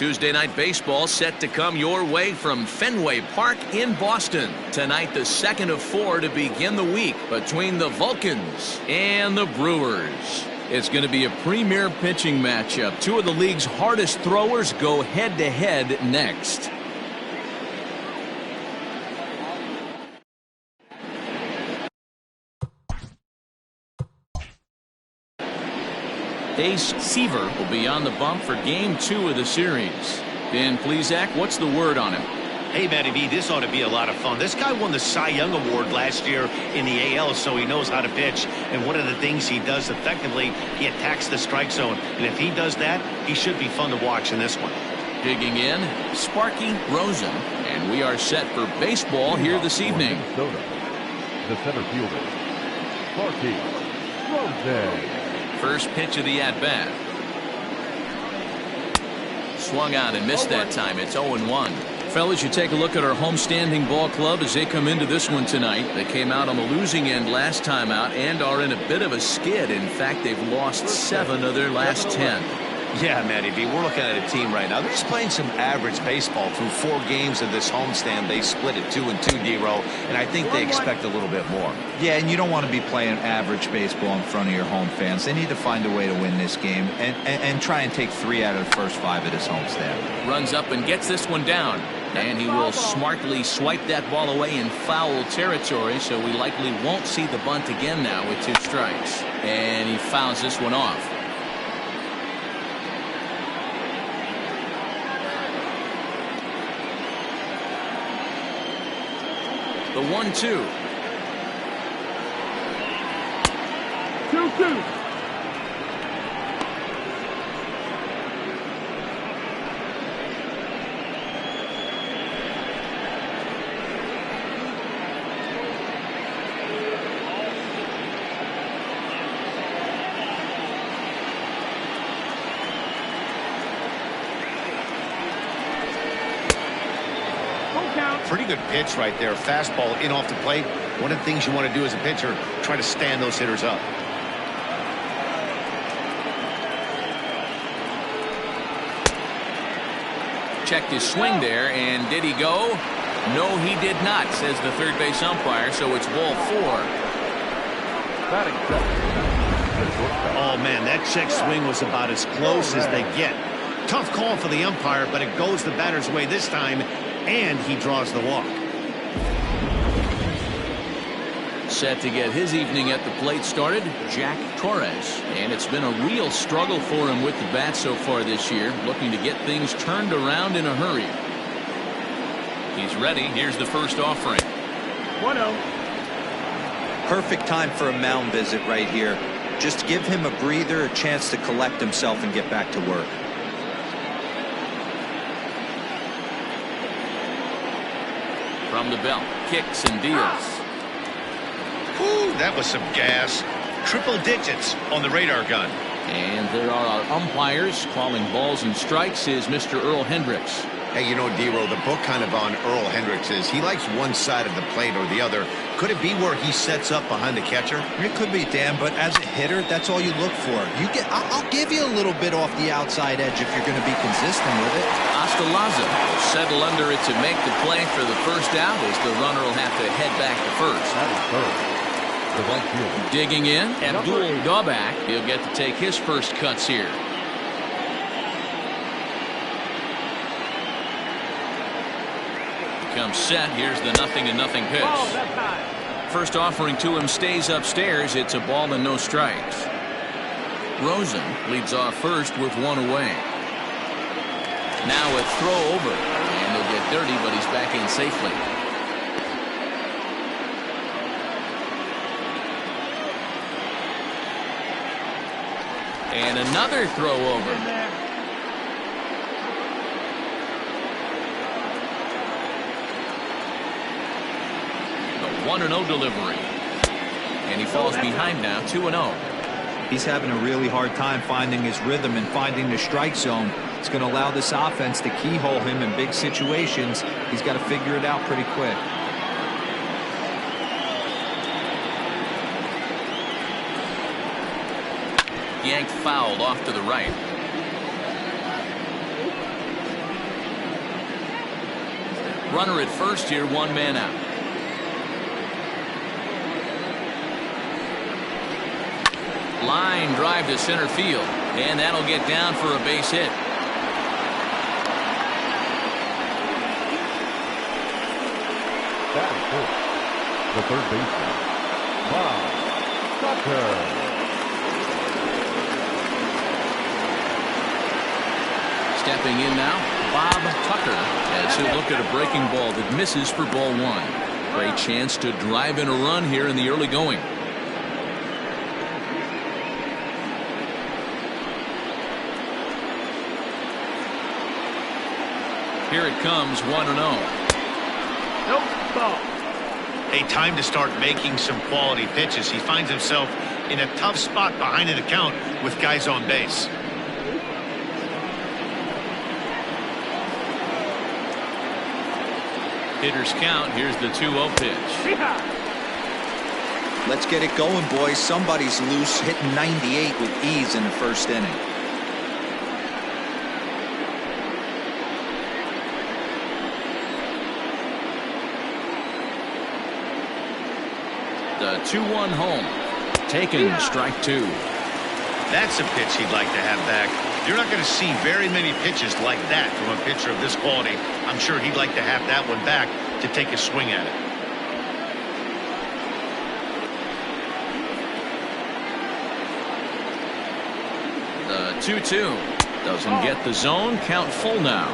Tuesday Night Baseball set to come your way from Fenway Park in Boston. Tonight, the second of 4 to begin the week between the Vulcans and the Brewers. It's going to be a premier pitching matchup. Two of the league's hardest throwers go head-to-head next. Ace Seaver will be on the bump for Game 2 of the series. Dan Plesac, what's the word on him? Hey, Matty B, this ought to be a lot of fun. This guy won the Cy Young Award last year in the AL, so he knows how to pitch. And one of the things he does effectively, he attacks the strike zone. And if he does that, he should be fun to watch in this one. Digging in, Sparky Rosen. And we are set for baseball here this evening. The center fielder, Sparky Rosen. First pitch of the at-bat. Swung out and missed that time. It's 0-1. Fellas, you take a look at our homestanding ball club as they come into this one tonight. They came out on the losing end last time out and are in a bit of a skid. In fact, they've lost 7 of their last 10. Yeah, Matty B, we're looking at a team right now. They're just playing some average baseball through 4 games of this homestand. They split it 2-2, D-Row, and I think they expect a little bit more. Yeah, and you don't want to be playing average baseball in front of your home fans. They need to find a way to win this game and try and take 3 out of the first 5 of this homestand. Runs up and gets this one down. And he will smartly swipe that ball away in foul territory, so we likely won't see the bunt again now with 2 strikes. And he fouls this one off. The 1-2. 2-2. Pretty good pitch right there. Fastball in off the plate. One of the things you want to do as a pitcher, try to stand those hitters up. Checked his swing there, and did he go? No, he did not, says the third base umpire, so it's ball 4. Oh, man, that check swing was about as close as they get. Tough call for the umpire, but it goes the batter's way this time, and he draws the walk. Set to get his evening at the plate started, Jack Torres. And it's been a real struggle for him with the bat so far this year, looking to get things turned around in a hurry. He's ready. Here's the first offering. 1-0. Perfect time for a mound visit right here. Just give him a breather, a chance to collect himself and get back to work. From the belt, kicks and deals. Ooh, that was some gas. Triple digits on the radar gun. And there are our umpires calling balls and strikes is Mr. Earl Hendricks. Hey, you know, D-Row, the book kind of on Earl Hendricks is he likes one side of the plate or the other. Could it be where he sets up behind the catcher? It could be, Dan, but as a hitter, that's all you look for. I'll give you a little bit off the outside edge if you're going to be consistent with it. Astalaza will settle under it to make the play for the first out as the runner will have to head back to first. That is third. The right fielder. Digging in, Abdul Gobak. He'll get to take his first cuts here. Comes set. Here's the 0-0 pitch. First offering to him stays upstairs. It's a ball and no strikes. Rosen leads off first with 1 away. Now a throw over, and he'll get dirty, but he's back in safely. And another throw over. The 1-0 delivery. And he falls behind now, 2-0. He's having a really hard time finding his rhythm and finding the strike zone. It's going to allow this offense to keyhole him in big situations. He's got to figure it out pretty quick. Yanked fouled off to the right. Runner at first here, 1 man out. Line drive to center field, and that'll get down for a base hit. Batting fourth, the third baseman, Bob Tucker. Stepping in now, Bob Tucker, as he'll look at a breaking ball that misses for ball 1. Great chance to drive in a run here in the early going. Here it comes, 1-0. Nope, ball. A time to start making some quality pitches. He finds himself in a tough spot behind an account with guys on base. Hitters count. Here's the 2-0 pitch. Let's get it going, boys. Somebody's loose, hitting 98 with ease in the first inning. The 2-1 home. Taken, strike 2. That's a pitch he'd like to have back. You're not going to see very many pitches like that from a pitcher of this quality. I'm sure he'd like to have that one back to take a swing at it. The 2-2 doesn't get the zone. Count full now.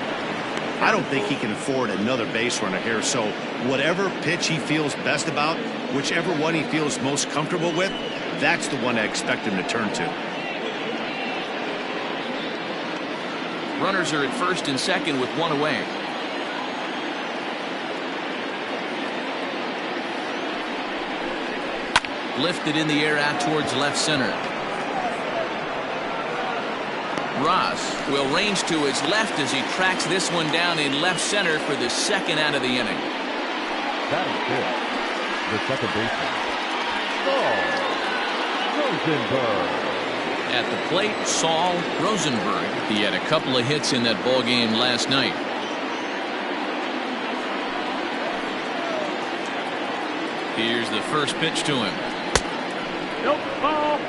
I don't think he can afford another base runner here, so whatever pitch he feels best about, whichever one he feels most comfortable with, that's the one I expect him to turn to. Runners are at first and second with 1 away. Lifted in the air out towards left center. Ross will range to his left as he tracks this one down in left center for the second out of the inning. Batting fifth, the second baseman, Saul Rosenberg. At the plate, Saul Rosenberg. He had a couple of hits in that ball game last night. Here's the first pitch to him. Nope, ball.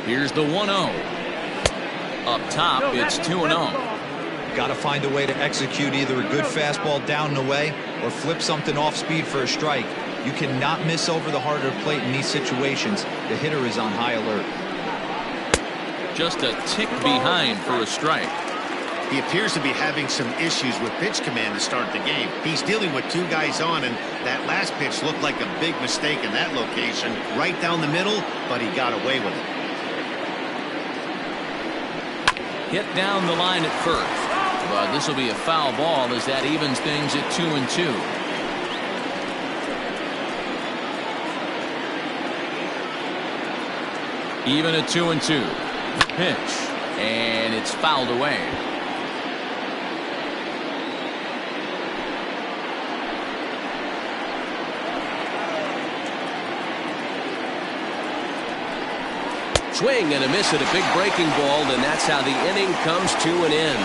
Here's the 1-0. Up top, it's 2-0. Got to find a way to execute either a good fastball down and away or flip something off speed for a strike. You cannot miss over the heart of the plate in these situations. The hitter is on high alert. Just a tick behind for a strike. He appears to be having some issues with pitch command to start the game. He's dealing with 2 guys on, and that last pitch looked like a big mistake in that location. Right down the middle, but he got away with it. Hit down the line at first. But this will be a foul ball as that evens things at 2-2. Even at 2-2. Pitch. And it's fouled away. Swing and a miss at a big breaking ball, and that's how the inning comes to an end.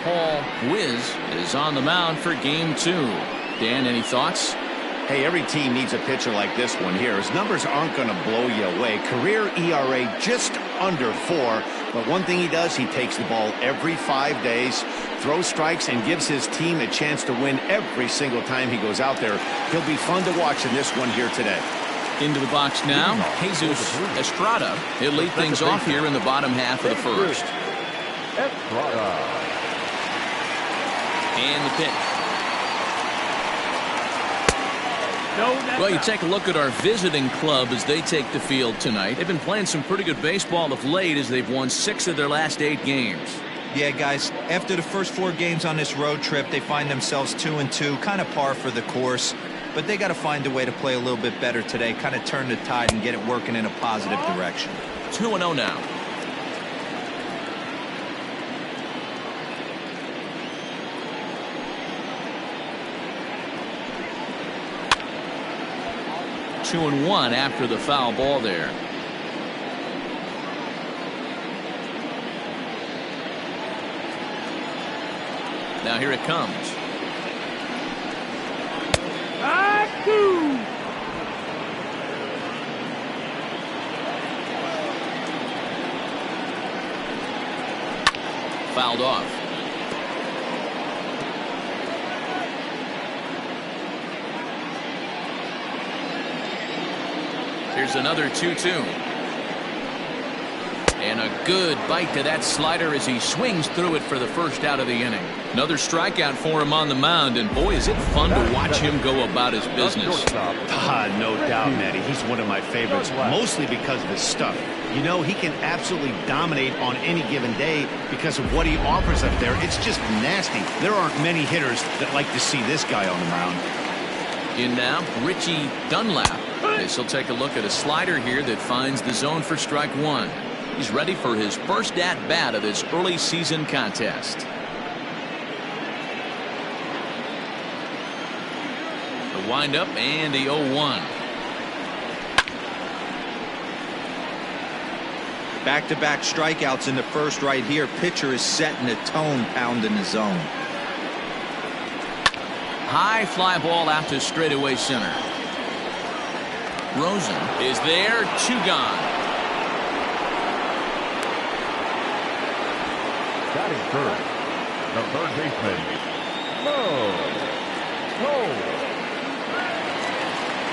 Paul Wiz is on the mound for game 2. Dan, any thoughts? Hey, every team needs a pitcher like this one here. His numbers aren't going to blow you away. Career ERA just under 4. But one thing he does, he takes the ball every 5 days, throws strikes, and gives his team a chance to win every single time he goes out there. He'll be fun to watch in this one here today. Into the box now, Jesus Estrada. He'll lead things off here in the bottom half of the first. Estrada. And the pitch. Well, you take a look at our visiting club as they take the field tonight. They've been playing some pretty good baseball of late as they've won 6 of their last 8 games. Yeah, guys, after the first 4 games on this road trip, they find themselves 2-2, kind of par for the course. But they got to find a way to play a little bit better today, kind of turn the tide and get it working in a positive direction. 2-0 now. Two and 1 after the foul ball there. Now here it comes. Fouled off. Here's another 2-2. And a good bite to that slider as he swings through it for the first out of the inning. Another strikeout for him on the mound, and boy, is it fun to watch him go about his business. No doubt, Matty. He's one of my favorites, mostly because of his stuff. You know, he can absolutely dominate on any given day because of what he offers up there. It's just nasty. There aren't many hitters that like to see this guy on the mound. In now, Richie Dunlap. This will take a look at a slider here that finds the zone for strike 1. He's ready for his first at-bat of this early season contest. The windup and the 0-1. Back-to-back strikeouts in the first right here. Pitcher is setting the tone, pounding the zone. High fly ball out to straightaway center. Rosen is there, 2 gone. Batting first, the third baseman, Cole.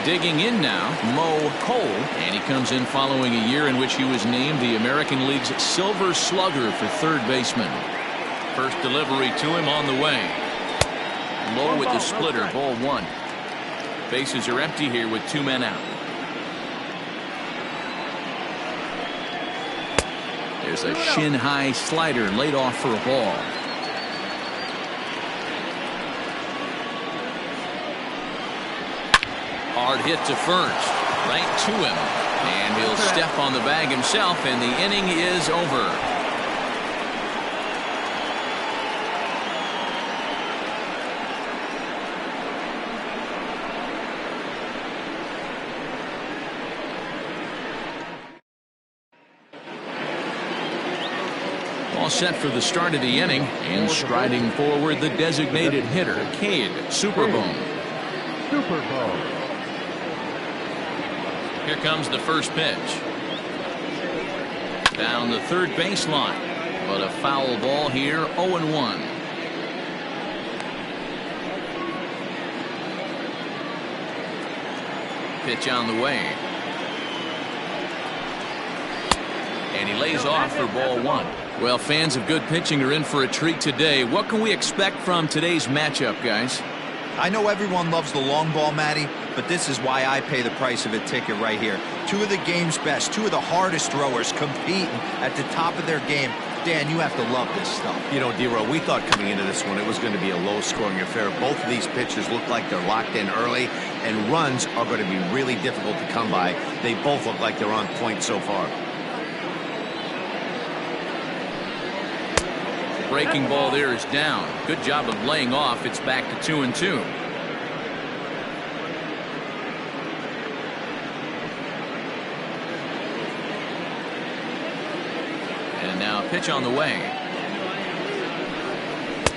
Digging in now, Mo Cole, and he comes in following a year in which he was named the American League's Silver Slugger for third baseman. First delivery to him on the way. Low with the splitter, ball 1. Bases are empty here with 2 men out. There's a shin-high slider laid off for a ball. Hard hit to first, right to him, and he'll step on the bag himself, and the inning is over. All set for the start of the inning, and striding forward the designated hitter, Cade Superbone. Here comes the first pitch. Down the third baseline, but a foul ball here, 0-1. Pitch on the way. And he lays off for ball 1. Well, fans of good pitching are in for a treat today. What can we expect from today's matchup, guys? I know everyone loves the long ball, Matty, but this is why I pay the price of a ticket right here. 2 of the game's best, 2 of the hardest throwers competing at the top of their game. Dan, you have to love this stuff. You know, D-Row, we thought coming into this one it was going to be a low-scoring affair. Both of these pitchers look like they're locked in early, and runs are going to be really difficult to come by. They both look like they're on point so far. Breaking ball there is down. Good job of laying off. It's back to 2-2. And now a pitch on the way.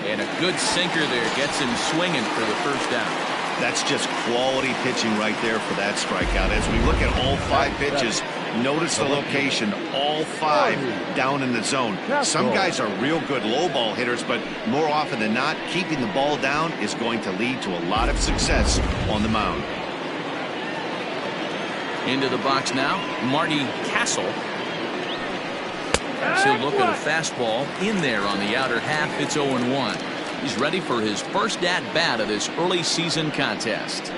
And a good sinker there gets him swinging for the first down. That's just quality pitching right there for that strikeout. As we look at all 5 pitches, notice the location, all 5 down in the zone. Some guys are real good low ball hitters, but more often than not, keeping the ball down is going to lead to a lot of success on the mound. Into the box now, Marty Castle. He'll look at a fastball in there on the outer half. It's 0-1. He's ready for his first at-bat of this early season contest.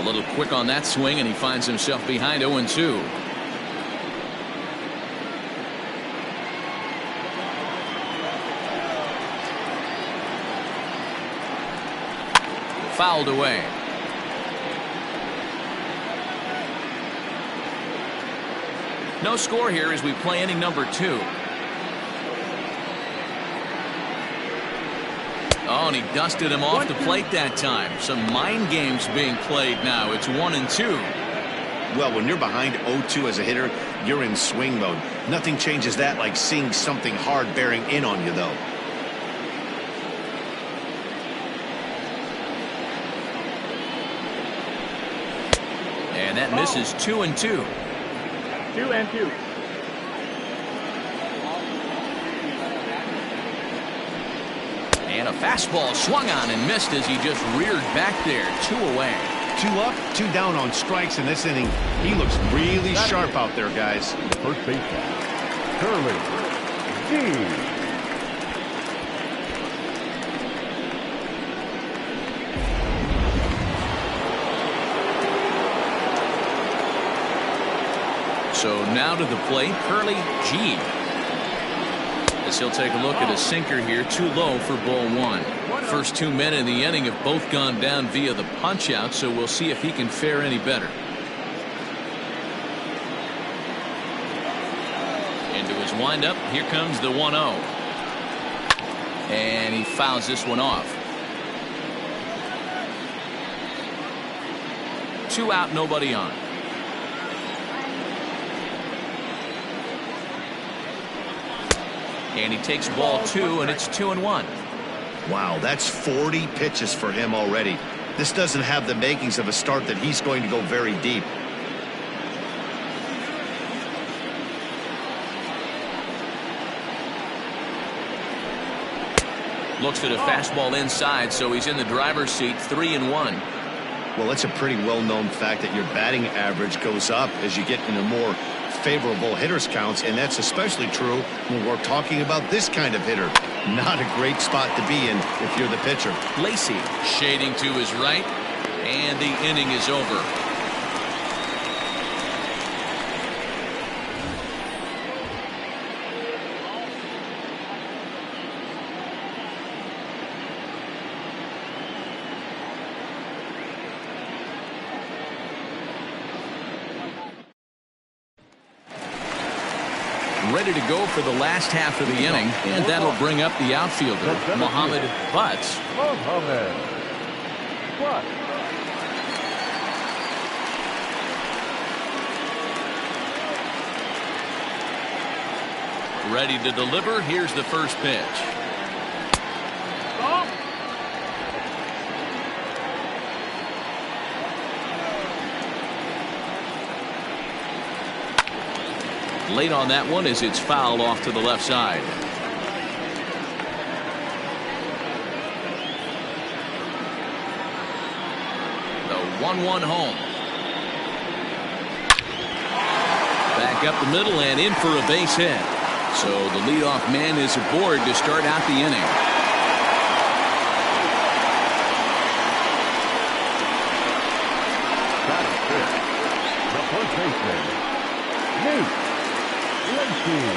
little quick on that swing, and he finds himself behind 0-2. Fouled away. No score here as we play inning number 2. Oh, and he dusted him off the plate that time. Some mind games being played now. It's 1-2. Well, when you're behind 0-2 as a hitter, you're in swing mode. Nothing changes that like seeing something hard bearing in on you, though. And that misses 2-2. 2-2. And a fastball swung on and missed as he just reared back there. 2 away. 2 up, 2 down on strikes in this inning. He looks really sharp out there, guys. First baseman, Curly G. So now to the plate, Curly G. As he'll take a look at a sinker here, too low for ball 1. First 2 men in the inning have both gone down via the punch out, so we'll see if he can fare any better. Into his windup, here comes the 1-0. And he fouls this one off. 2 out, nobody on. And he takes ball 2, and it's 2-1. Wow, that's 40 pitches for him already. This doesn't have the makings of a start that he's going to go very deep. Looks at a fastball inside, so he's in the driver's seat, 3-1. Well, it's a pretty well-known fact that your batting average goes up as you get into more favorable hitters counts, and that's especially true when we're talking about this kind of hitter. Not a great spot to be in if you're the pitcher. Lacy shading to his right, and the inning is over. Ready to go for the last half of the inning, and that'll bring up the outfielder, Mohamed Butts. Mohamed Butts. Ready to deliver. Here's the first pitch. Late on that one as it's fouled off to the left side. The 1-1 home. Back up the middle and in for a base hit. So the leadoff man is aboard to start out the inning. Batting fifth, the first baseman, Nate Lacy.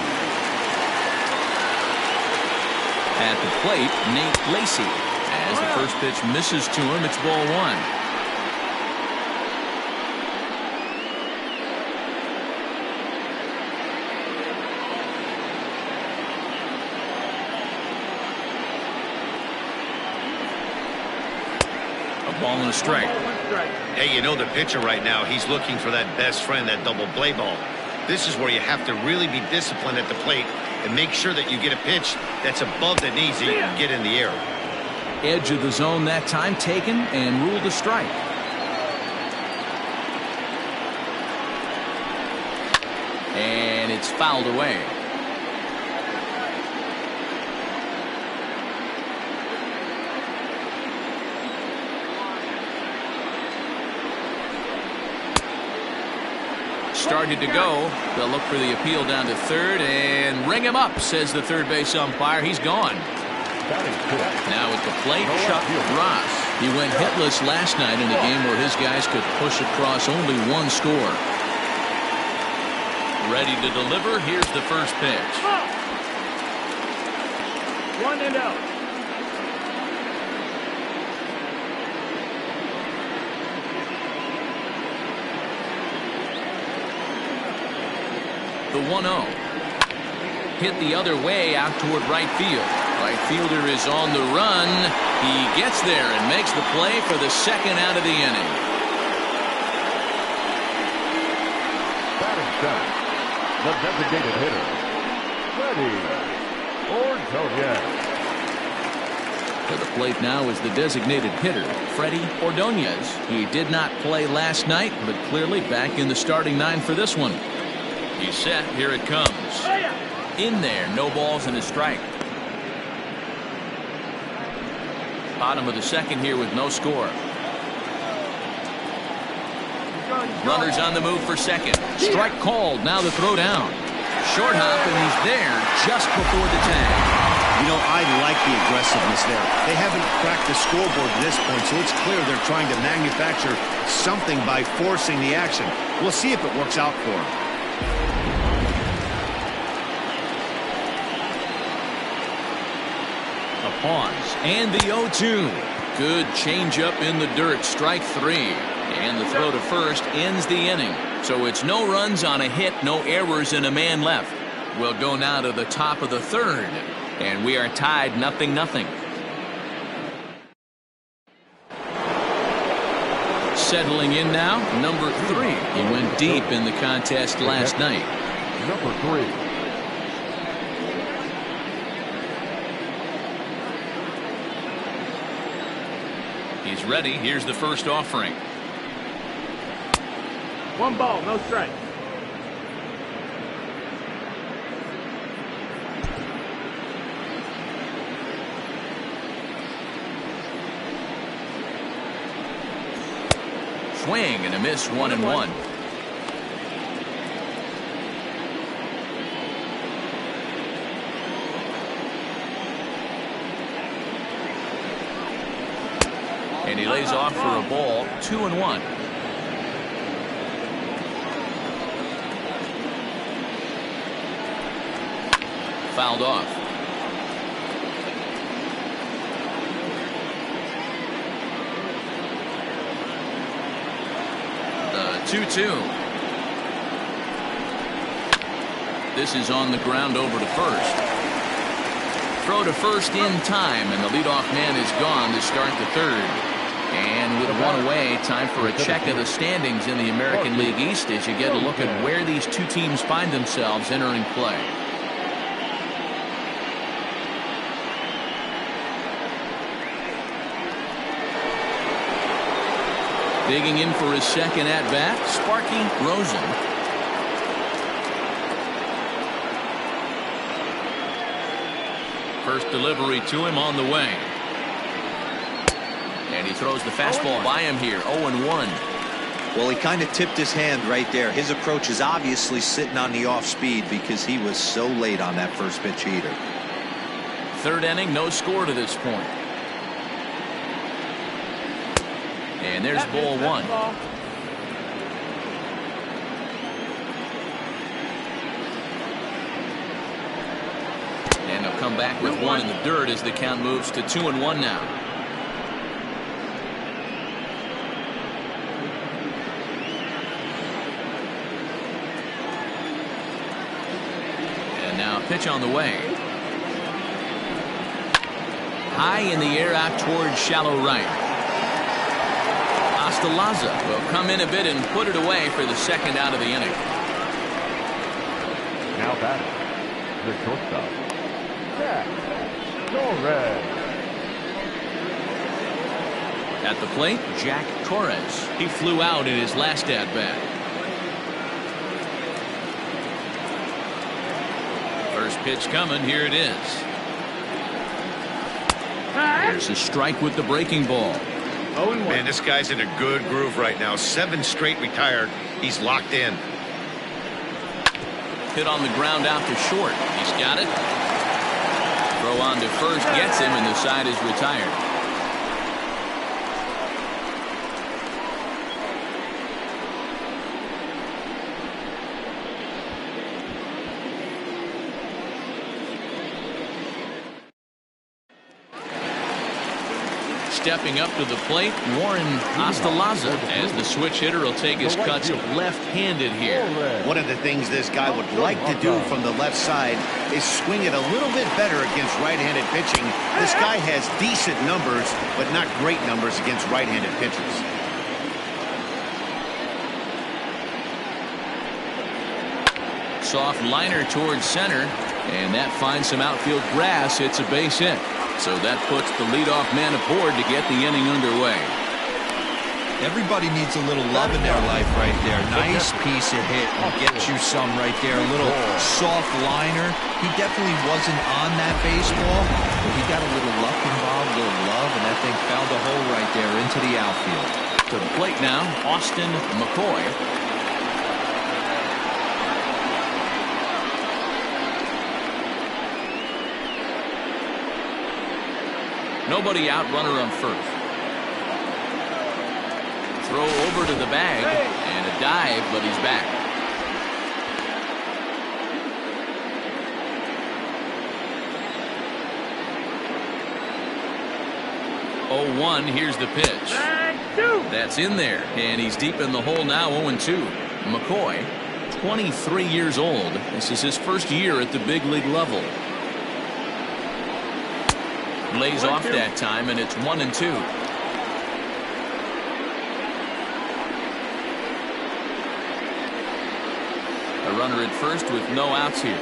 At the plate, Nate Lacy. As the first pitch misses to him, it's ball 1. A ball and a strike. Hey, you know the pitcher right now, he's looking for that best friend, that double play ball. This is where you have to really be disciplined at the plate and make sure that you get a pitch that's above the knees so you can get in the air. Edge of the zone that time taken and ruled a strike. And it's fouled away. Started to go. They'll look for the appeal down to third and ring him up, says the third base umpire. He's gone. Now at the plate, Chuck Ross. He went hitless last night in a game where his guys could push across only one score. Ready to deliver. Here's the first pitch. 1-0. The 1-0. Hit the other way out toward right field. Right fielder is on the run. He gets there and makes the play for the second out of the inning. Batting center, the designated hitter, Freddie Ordonez. To the plate now is the designated hitter, Freddie Ordonez. He did not play last night, but clearly back in the starting nine for this one. He's set. Here it comes. In there. No balls and a strike. Bottom of the second here with no score. Runners on the move for second. Strike called. Now the throw down. Short hop, and he's there just before the tag. You know, I like the aggressiveness there. They haven't cracked the scoreboard at this point, so it's clear they're trying to manufacture something by forcing the action. We'll see if it works out for them. A pause and the 0-2. Good changeup in the dirt. Strike three. And the throw to first ends the inning. So it's no runs on a hit, no errors, and a man left. We'll go now to the top of the third. And we are tied 0-0. Settling in now, number 3. He went deep in the contest last night. Number 3. He's ready. Here's the first offering. 1 ball, no strike. Swing and a miss. 1-1. And he lays off for a ball. 2-1. Fouled off. The 2-2. This is on the ground over to first. Throw to first in time, and the leadoff man is gone to start the third. And with one away, time for a check of the standings in the American League East as you get a look at where these two teams find themselves entering play. Digging in for his second at-bat, Sparky Rosen. First delivery to him on the way. And he throws the fastball by him here. 0-1. Well, he kind of tipped his hand right there. His approach is obviously sitting on the off speed because he was so late on that first pitch heater. Third inning, no score to this point. And there's ball one. And they'll come back with one in the dirt as the count moves to 2-1 now. And now pitch on the way. High in the air out towards shallow right. Astalaza will come in a bit and put it away for the second out of the inning. Now batting, the shortstop, Jack Torres. At the plate, Jack Torres. He flew out in his last at-bat. First pitch coming. Here it is. There's a strike with the breaking ball. Man, this guy's in a good groove right now. 7 straight retired. He's locked in. Hit on the ground out to short. He's got it. Throw on to first gets him, and the side is retired. Stepping up to the plate, Warren Astalaza, as the switch hitter will take his cuts left-handed here. One of the things this guy would like to do from the left side is swing it a little bit better against right-handed pitching. This guy has decent numbers, but not great numbers against right-handed pitchers. Soft liner towards center, and that finds some outfield grass. It's a base hit. So that puts the leadoff man aboard to get the inning underway. Everybody needs a little love in their life right there. Nice piece of hit and get you some right there. A little soft liner. He definitely wasn't on that baseball, but he got a little luck involved, a little love, and that thing found a hole right there into the outfield. To the plate now, Austin McCoy. Nobody out, runner on first. Throw over to the bag, and a dive, but he's back. Oh, 1, here's the pitch. That's in there, and he's deep in the hole now, 0-2. McCoy, 23 years old. This is his first year at the big league level. Lays off that time, and it's 1-2. A runner at first with no outs here.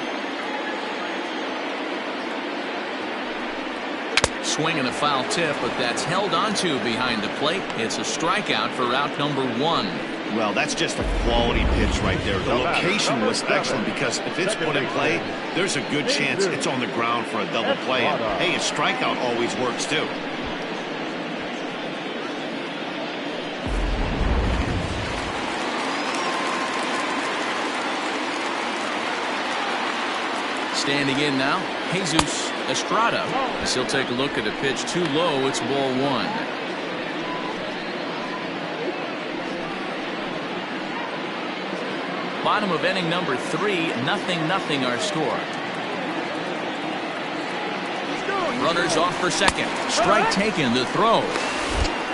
Swing and a foul tip, but that's held onto behind the plate. It's a strikeout for out number 1. Well, that's just a quality pitch right there. The location was excellent because if it's put in play, there's a good chance it's on the ground for a double play. And, hey, a strikeout always works too. Standing in now, Jesus Estrada. As he'll take a look at a pitch too low. It's ball 1. Bottom of inning number 3, 0-0 our score. Runners off for second. Strike taken, the throw.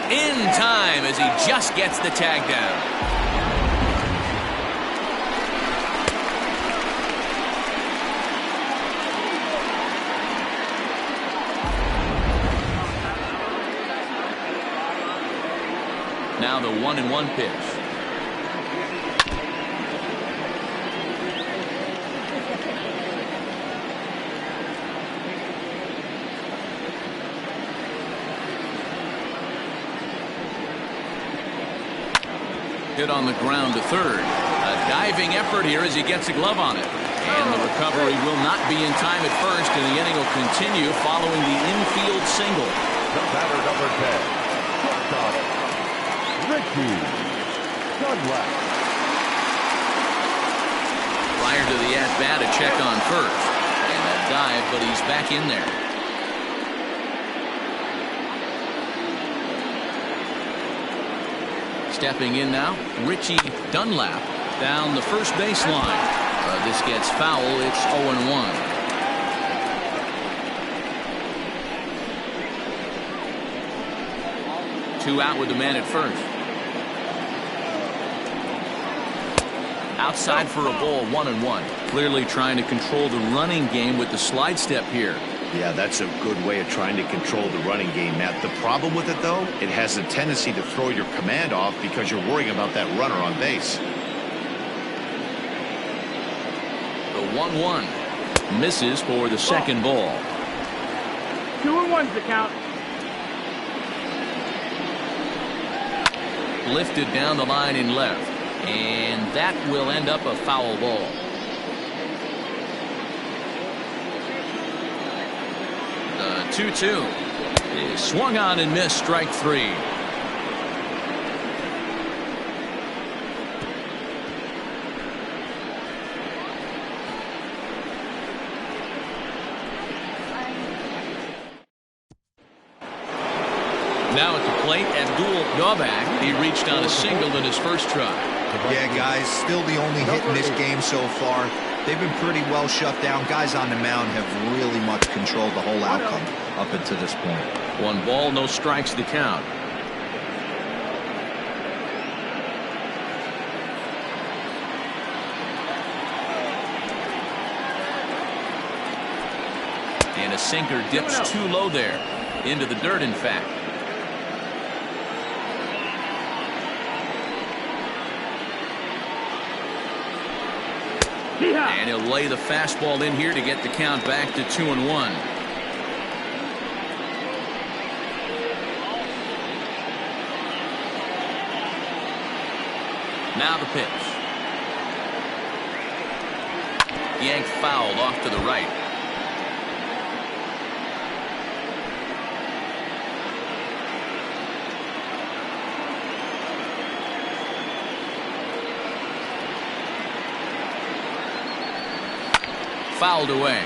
In time as he just gets the tag down. Now the 1-1 pitch. Hit on the ground to third. A diving effort here as he gets a glove on it. And the recovery will not be in time at first, and the inning will continue following the infield single. The batter number 10, shortstop, Ricky Dunlap. Prior to the at-bat, a check on first. And a dive, but he's back in there. Stepping in now, Richie Dunlap down the first baseline. This gets foul. It's 0-1. Two out with the man at first. Outside for a ball, 1-1. Clearly trying to control the running game with the slide step here. Yeah, that's a good way of trying to control the running game, Matt. The problem with it, though, it has a tendency to throw your command off because you're worrying about that runner on base. The 1-1 misses for the second ball. 2-1's the count. Lifted down the line in left, and that will end up a foul ball. The 2-2 is swung on and missed, strike 3. Now at the plate, Abdul Gobak. He reached on a single in his first try. Yeah, guys, still the only hit in this game so far. They've been pretty well shut down. Guys on the mound have really much controlled the whole outcome up until this point. 1 ball, no strikes to count. And a sinker dips too low there. Into the dirt, in fact. And he'll lay the fastball in here to get the count back to 2-1. Now the pitch. Yanked foul off to the right. Fouled away.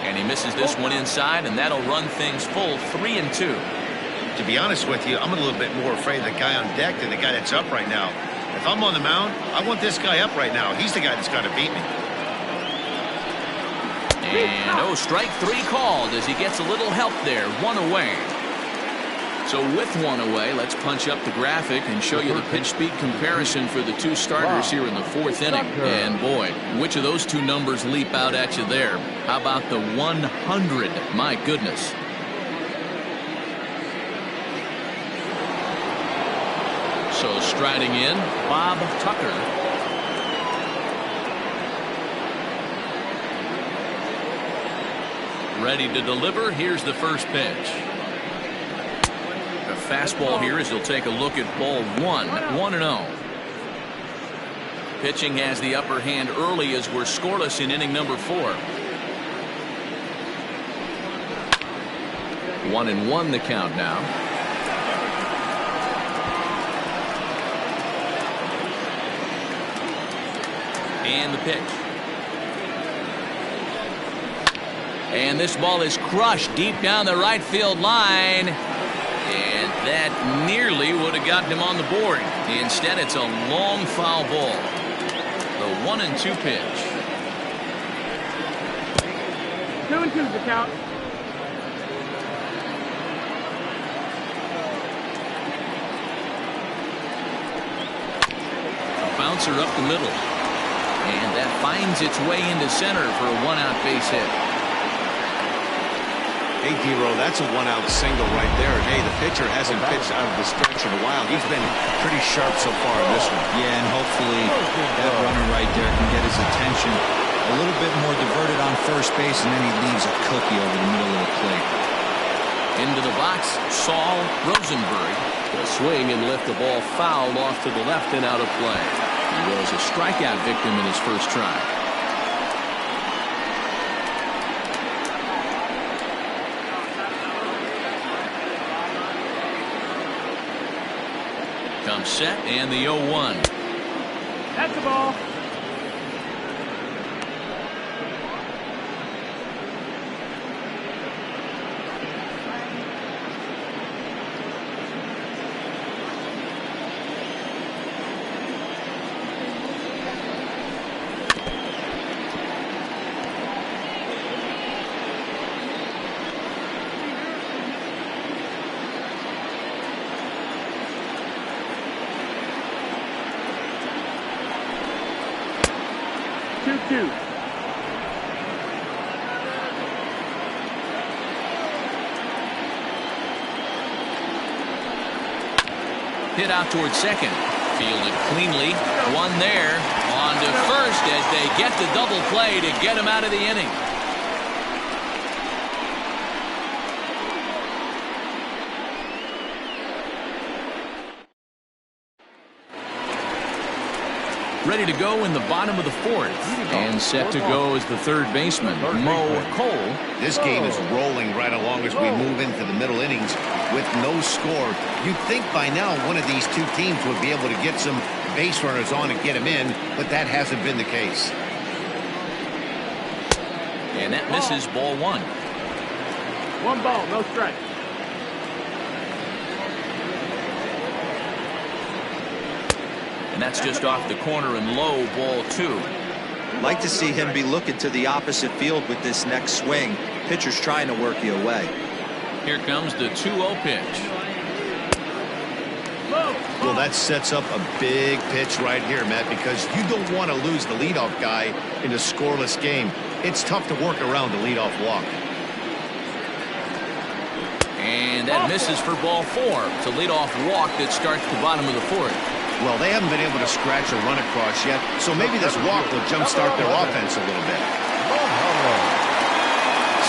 And he misses this one inside, and that'll run things full 3-2. To be honest with you, I'm a little bit more afraid of the guy on deck than the guy that's up right now. If I'm on the mound, I want this guy up right now. He's the guy that's got to beat me. And strike 3 called as he gets a little help there. 1 away. So with 1 away, let's punch up the graphic and show you the pitch speed comparison for the 2 starters here in the 4th inning. And boy, which of those 2 numbers leap out at you there? How about the 100? My goodness. So striding in, Bob Tucker. Ready to deliver. Here's the first pitch. A fastball here as he'll take a look at ball 1. 1-0. Pitching has the upper hand early as we're scoreless in inning number 4. 1-1 the count now. And the pitch. And this ball is crushed deep down the right field line. And that nearly would have gotten him on the board. Instead, it's a long foul ball. The 1-2 pitch. 2-2 the count. A bouncer up the middle. And that finds its way into center for a 1-out base hit. Hey, D-Row, that's a 1-out single right there. Hey, the pitcher hasn't pitched out of the stretch in a while. He's been pretty sharp so far in this one. Yeah, and hopefully that runner right there can get his attention. A little bit more diverted on first base, and then he leaves a cookie over the middle of the plate. Into the box, Saul Rosenberg. The swing and lift the ball foul off to the left and out of play. He was a strikeout victim in his first try. Comes set and the 0-1. That's the ball. Hit out towards second. Fielded cleanly. One there. On to first as they get the double play to get him out of the inning. Ready to go in the bottom of the 4th. And set to go as the 3rd baseman, Mo Cole. This game is rolling right along as we move into the middle innings with no score. You'd think by now one of these 2 teams would be able to get some base runners on and get them in, but that hasn't been the case. And that misses ball 1. 1 ball, no strike. And that's just off the corner and low, ball 2. Like to see him be looking to the opposite field with this next swing. Pitcher's trying to work you away. Here comes the 2-0 pitch. Well, that sets up a big pitch right here, Matt, because you don't want to lose the leadoff guy in a scoreless game. It's tough to work around the leadoff walk. And that misses for ball 4. It's a leadoff walk that starts the bottom of the 4th. Well, they haven't been able to scratch a run across yet, so maybe this walk will jumpstart their offense a little bit.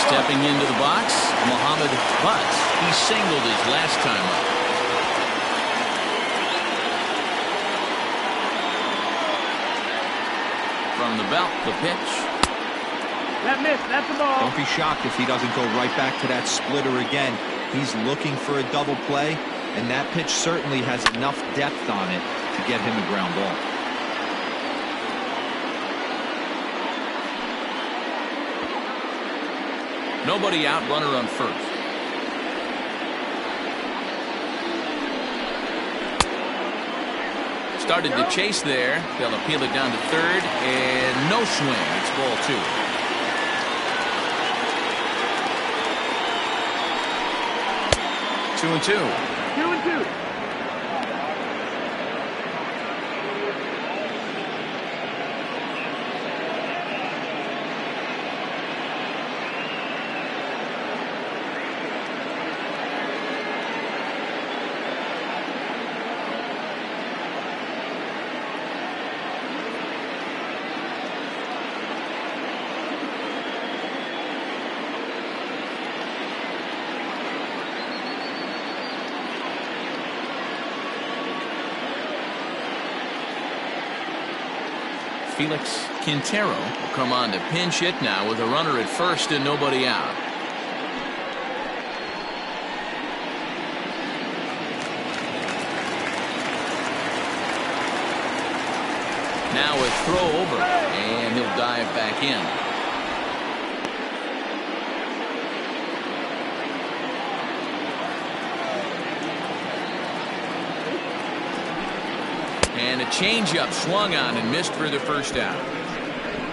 Stepping into the box, Mohamed Butts. He singled his last time up. From the belt, the pitch. That missed. That's the ball. Don't be shocked if he doesn't go right back to that splitter again. He's looking for a double play, and that pitch certainly has enough depth on it to get him a ground ball. Nobody out, runner on first. Started to chase there. They'll appeal it down to third, and no swing. It's ball 2. Two and two. 2-2. Felix Quintero will come on to pinch hit now with a runner at first and nobody out. Now a throw over, and he'll dive back in. And a changeup swung on and missed for the first out.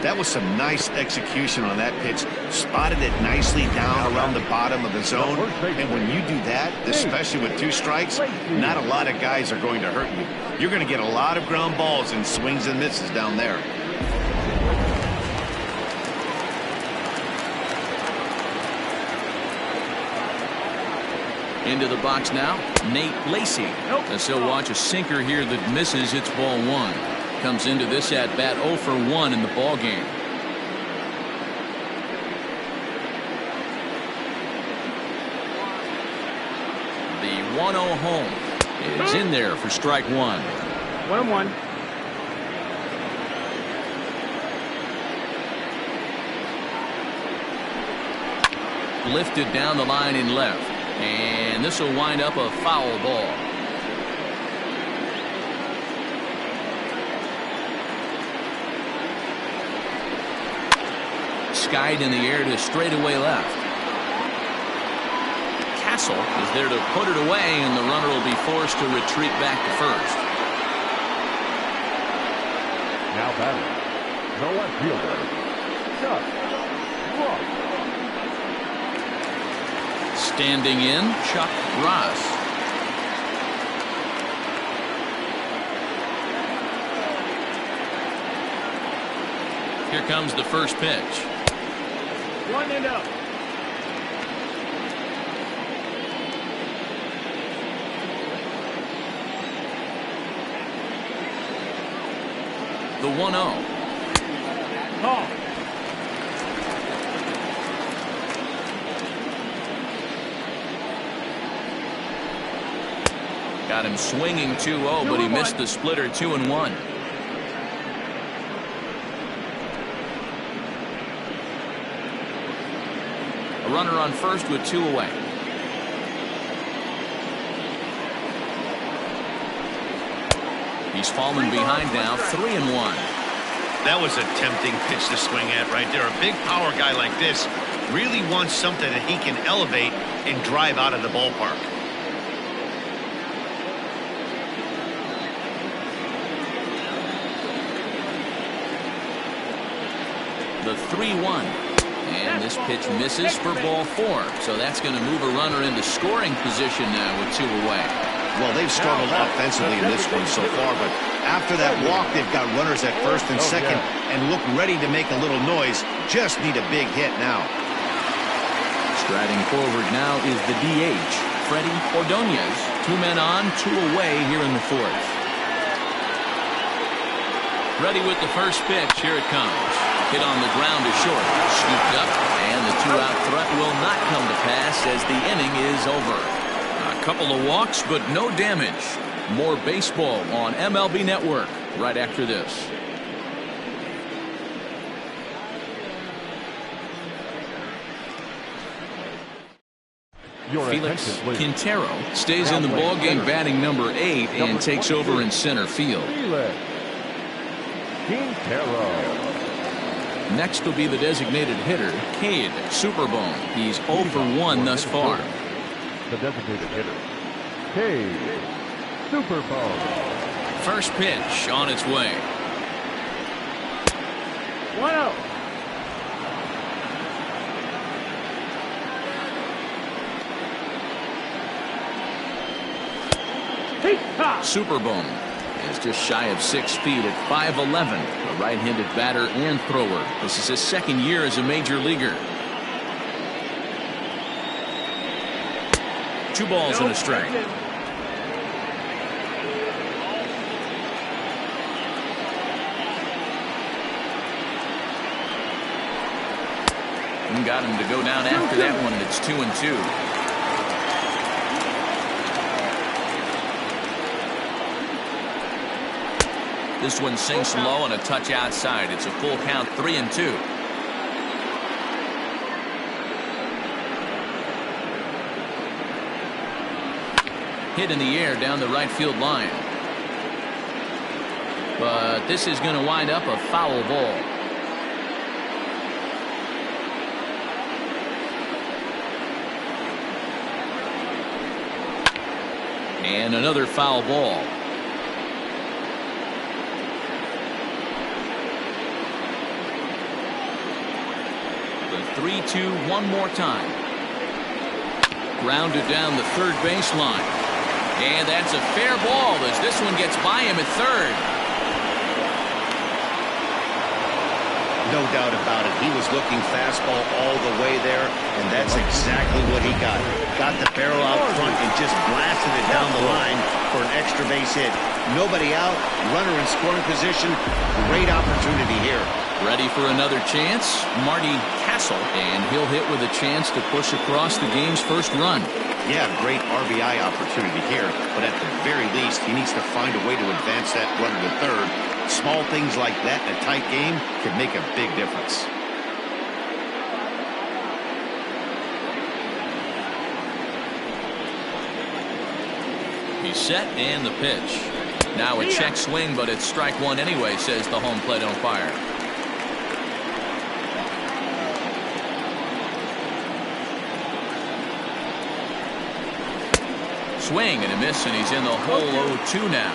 That was some nice execution on that pitch. Spotted it nicely down around the bottom of the zone. And when you do that, especially with 2 strikes, not a lot of guys are going to hurt you. You're going to get a lot of ground balls and swings and misses down there. Into the box now, Nate Lacey. As he'll watch a sinker here that misses. It's ball 1. Comes into this at bat 0 for 1 in the ball game. The 1-0 home is in there for strike 1. 1-1. Lifted down the line in left. And this will wind up a foul ball. Skied in the air to straightaway left. Castle is there to put it away, and the runner will be forced to retreat back to first. Now batting, the left fielder, Chuck Ross. Standing in, Chuck Ross. Here comes the first pitch. 1-0. The 1-0. Call. Got him swinging 2-0, but he missed the splitter 2-1. A runner on first with 2 away. He's fallen behind now, 3-1. That was a tempting pitch to swing at right there. A big power guy like this really wants something that he can elevate and drive out of the ballpark. The 3-1. And this pitch misses for ball 4. So that's going to move a runner into scoring position now with 2 away. Well, they've struggled offensively in this one so far, but after that walk, they've got runners at first and second and look ready to make a little noise. Just need a big hit now. Striding forward now is the DH, Freddie Ordonez. 2 men on, 2 away here in the 4th. Ready with the first pitch. Here it comes. Hit on the ground to short. Scooped up, and the 2-out threat will not come to pass as the inning is over. A couple of walks, but no damage. More baseball on MLB Network right after this. Felix Quintero stays in the ballgame batting number 8 and takes over in center field. Next will be the designated hitter, Cade Superbone. He's 0 for 1 thus far. The designated hitter, Cade Superbone. First pitch on its way. 1-0. Superbone is just shy of 6 feet at 5'11", a right-handed batter and thrower. This is his second year as a major leaguer. 2 balls and a strike. And got him to go down after that one, and it's 2-2. This one sinks low and a touch outside. It's a full count, 3-2. Hit in the air down the right field line. But this is going to wind up a foul ball. And another foul ball. The 3-2 one more time. Grounded down the third baseline. And that's a fair ball as this one gets by him at third. No doubt about it. He was looking fastball all the way there, and that's exactly what he got. Got the barrel out front and just blasted it down the line for an extra base hit. Nobody out, runner in scoring position. Great opportunity here. Ready for another chance, Marty Castle, and he'll hit with a chance to push across the game's first run. Yeah, great RBI opportunity here, but at the very least, he needs to find a way to advance that runner to third. Small things like that in a tight game could make a big difference. He's set and the pitch. Now a check swing, but it's strike 1 anyway, says the home plate umpire. Swing and a miss, and he's in the hole 0-2 now.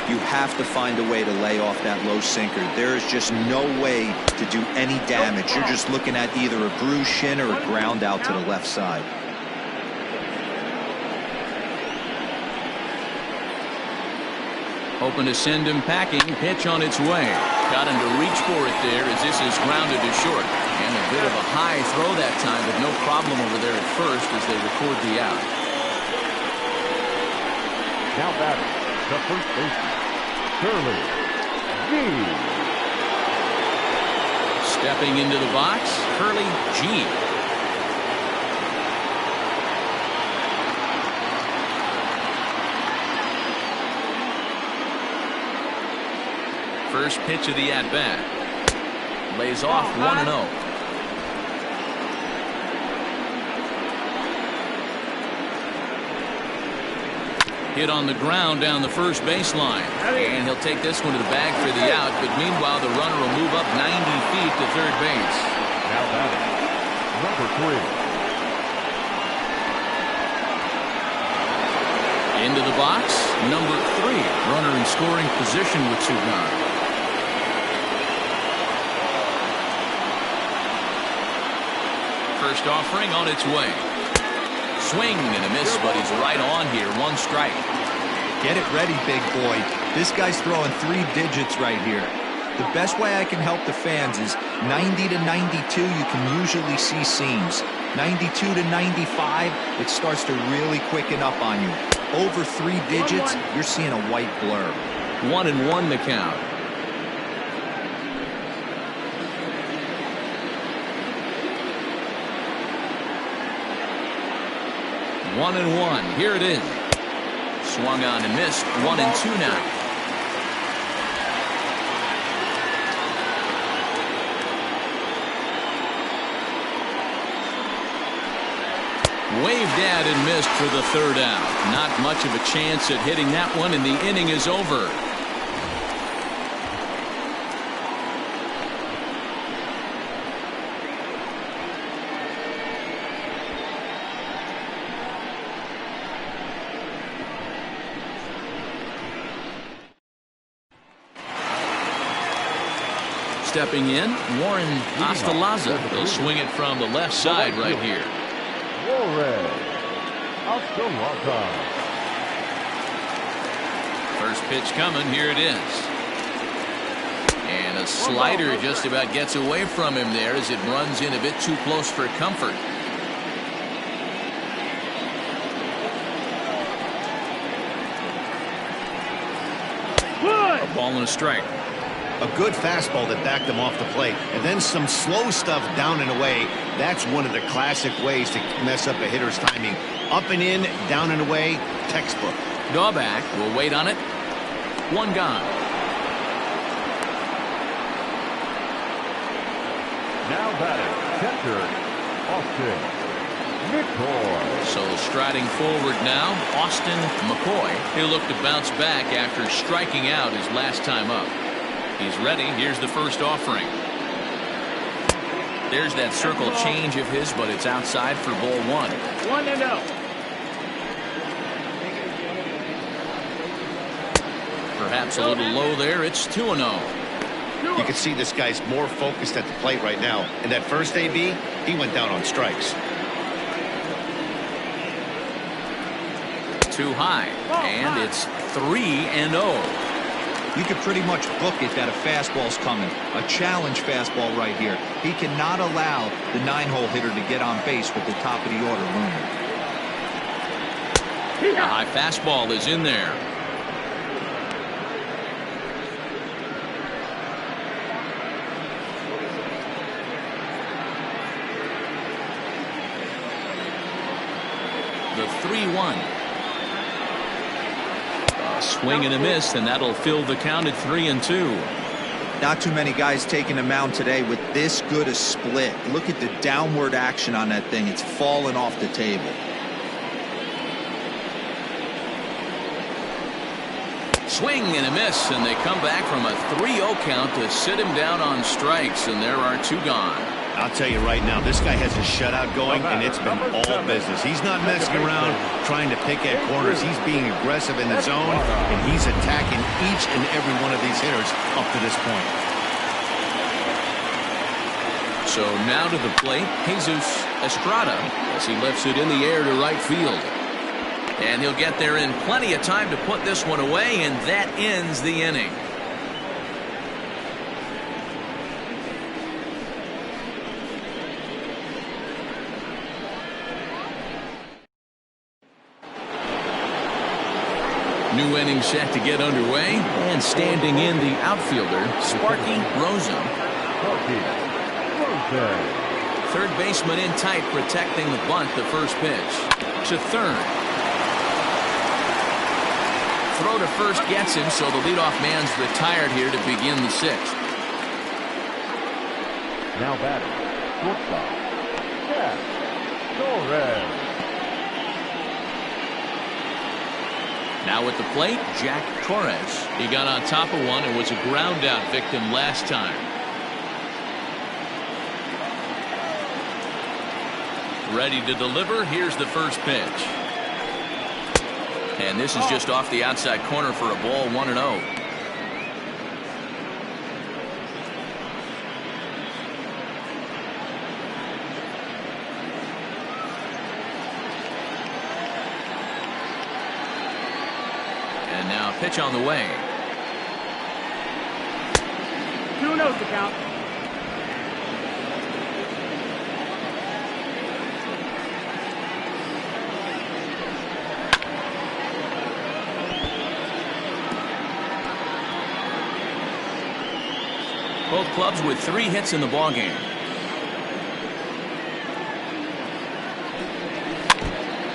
You have to find a way to lay off that low sinker. There is just no way to do any damage. You're just looking at either a bruised shin or a ground out to the left side. Hoping to send him packing. Pitch on its way. Got him to reach for it there as this is grounded to short. And a bit of a high throw that time, but no problem over there at first as they record the out. Now batting, the first baseman, Curly G. Stepping into the box, Curly G. First pitch of the at-bat. Lays off 1-0. Hit on the ground down the first baseline. And he'll take this one to the bag for the out, but meanwhile the runner will move up 90 feet to third base. Now batting, number 3. Into the box, number 3. Runner in scoring position with 2 gone. first offering on its way. Swing and a miss, but he's right on here. 1 strike. Get it ready, big boy. This guy's throwing 3 digits right here. The best way I can help the fans is 90 to 92, you can usually see seams. 92 to 95, it starts to really quicken up on you. Over 3 digits, you're seeing a white blur. 1-1 the count. 1-1. Here it is. Swung on and missed. 1-2 now. Waved at and missed for the 3rd out. Not much of a chance at hitting that one, and the inning is over. Stepping in, Warren Ostalaza. He'll swing it from the left side right here. First pitch coming. Here it is. And a slider just about gets away from him there as it runs in a bit too close for comfort. A ball and a strike. A good fastball that backed him off the plate, and then some slow stuff down and away. That's one of the classic ways to mess up a hitter's timing. Up and in, down and away, textbook. Dawback will wait on it. 1 gone. Now batting, center, Austin McCoy. So striding forward now, Austin McCoy. He'll look to bounce back after striking out his last time up. He's ready. Here's the first offering. There's that circle change of his, but it's outside for ball 1. 1-0. Perhaps a little low there. It's 2-0. You can see this guy's more focused at the plate right now. And that first AB, he went down on strikes. Too high. And it's 3-0. You could pretty much book it that a fastball's coming. A challenge fastball right here. He cannot allow the 9-hole hitter to get on base with the top of the order looming. A high fastball is in there. The 3-1. Swing and a miss, and that'll fill the count at 3-2. Not too many guys taking the mound today with this good a split. Look at the downward action on that thing. It's falling off the table. Swing and a miss, and they come back from a 3-0 count to sit him down on strikes, and there are 2 gone. I'll tell you right now, this guy has a shutout going, and it's been all business. He's not messing around trying to pick at corners. He's being aggressive in the zone, and he's attacking each and every one of these hitters up to this point. So now to the plate, Jesus Estrada as he lifts it in the air to right field. And he'll get there in plenty of time to put this one away, and that ends the inning. New inning set to get underway, and standing in the outfielder, Sparky Rosa. Third baseman in tight, protecting the bunt. The first pitch to third. Throw to first gets him, so the leadoff man's retired here to begin the 6th. Now batting, shortstop, Jack Torres. Now at the plate, Jack Torres. He got on top of one and was a ground out victim last time. Ready to deliver. Here's the first pitch. And this is just off the outside corner for a ball. 1-0. now pitch on the way. 2-0 to count. Both clubs with 3 hits in the ballgame.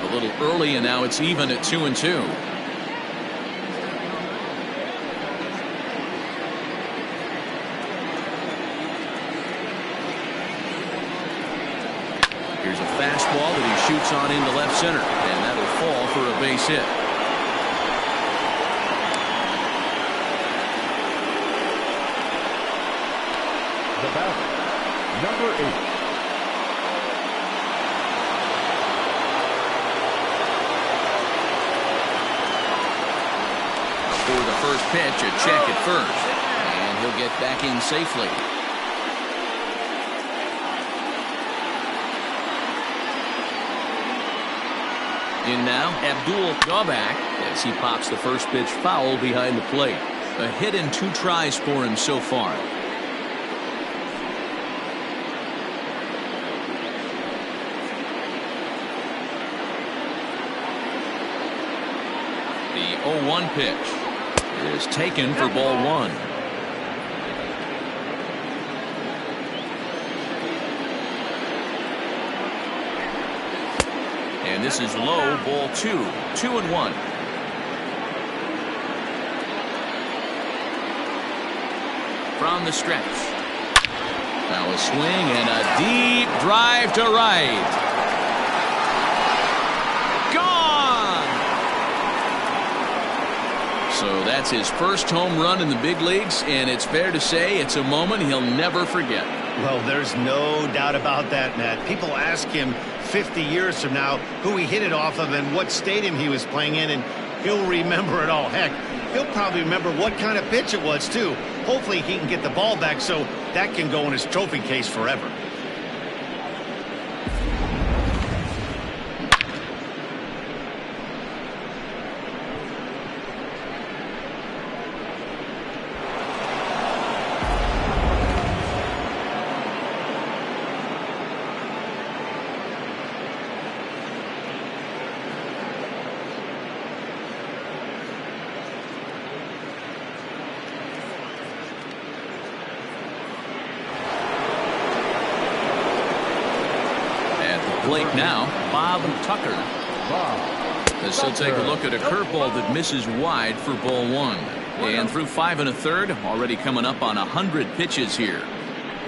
A little early, and now it's even at 2-2. Here's a fastball that he shoots on into left center, and that'll fall for a base hit. The batter, number 8. For the first pitch, a check at first, and he'll get back in safely. In now, Abdul Gobak as he pops the first pitch foul behind the plate. A hit in 2 tries for him so far. The 0-1 pitch is taken for ball 1. And this is low, ball 2. 2-1. From the stretch. Now a swing and a deep drive to right. Gone! So that's his first home run in the big leagues, and it's fair to say it's a moment he'll never forget. Well, there's no doubt about that, Matt. People ask him 50 years from now who he hit it off of and what stadium he was playing in, and he'll remember it all. Heck, he'll probably remember what kind of pitch it was, too. Hopefully he can get the ball back so that can go in his trophy case forever. Plate now, Bob Tucker. As he'll take a look at a curveball that misses wide for ball 1. And through 5 1/3, already coming up on 100 pitches here.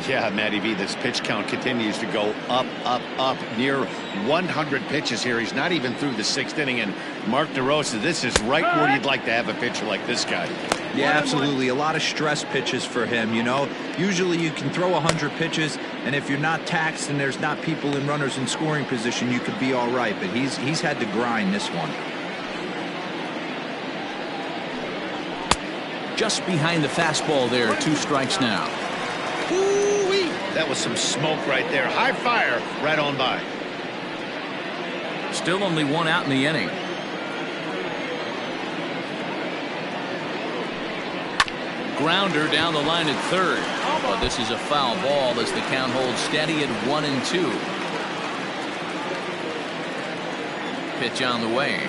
Yeah, Matty V, this pitch count continues to go up, up, up. Near 100 pitches here. He's not even through the 6th inning. And Mark DeRosa, this is right where you'd like to have a pitcher like this guy. Yeah, absolutely. A lot of stress pitches for him, you know. Usually you can throw 100 pitches, and if you're not taxed and there's not people in runners in scoring position, you could be all right. But he's had to grind this one. Just behind the fastball there, 2 strikes now. Ooh-wee. That was some smoke right there. High fire right on by. Still only 1 out in the inning. Grounder down the line at 3rd. But this is a foul ball as the count holds steady at 1-2. Pitch on the way.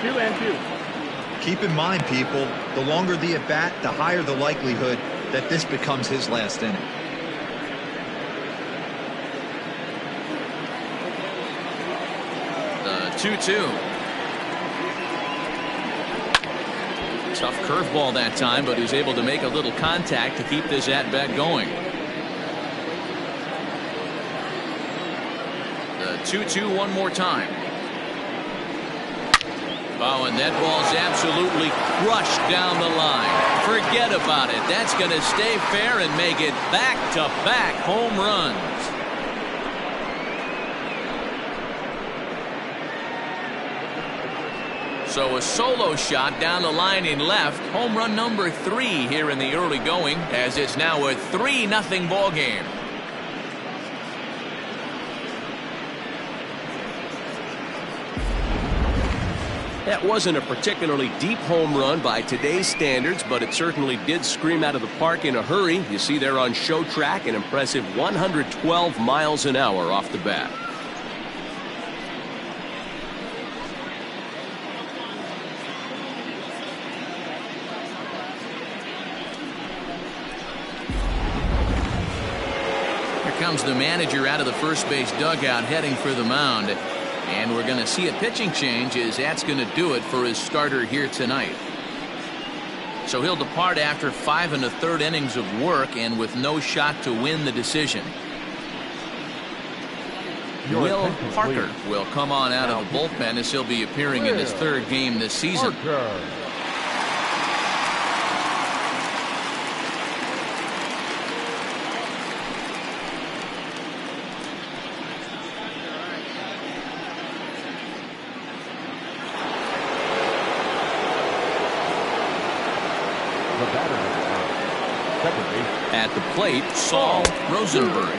2-2. Keep in mind, people, the longer the at-bat, the higher the likelihood that this becomes his last inning. The 2-2. Tough curveball that time, but he's able to make a little contact to keep this at-bat going. The 2-2 one more time. Oh, and that ball's absolutely crushed down the line. Forget about it. That's going to stay fair and make it back-to-back home runs. So a solo shot down the line in left. Home run number 3 here in the early going, as it's now a 3-0 ball game. That wasn't a particularly deep home run by today's standards, but it certainly did scream out of the park in a hurry. You see there on show track an impressive 112 miles an hour off the bat. Here comes the manager out of the first base dugout heading for the mound. And we're going to see a pitching change as that's going to do it for his starter here tonight. So he'll depart after 5 1/3 innings of work and with no shot to win the decision. Will Parker will come on out of the bullpen as he'll be appearing in his 3rd game this season. At the plate, Saul Rosenberg.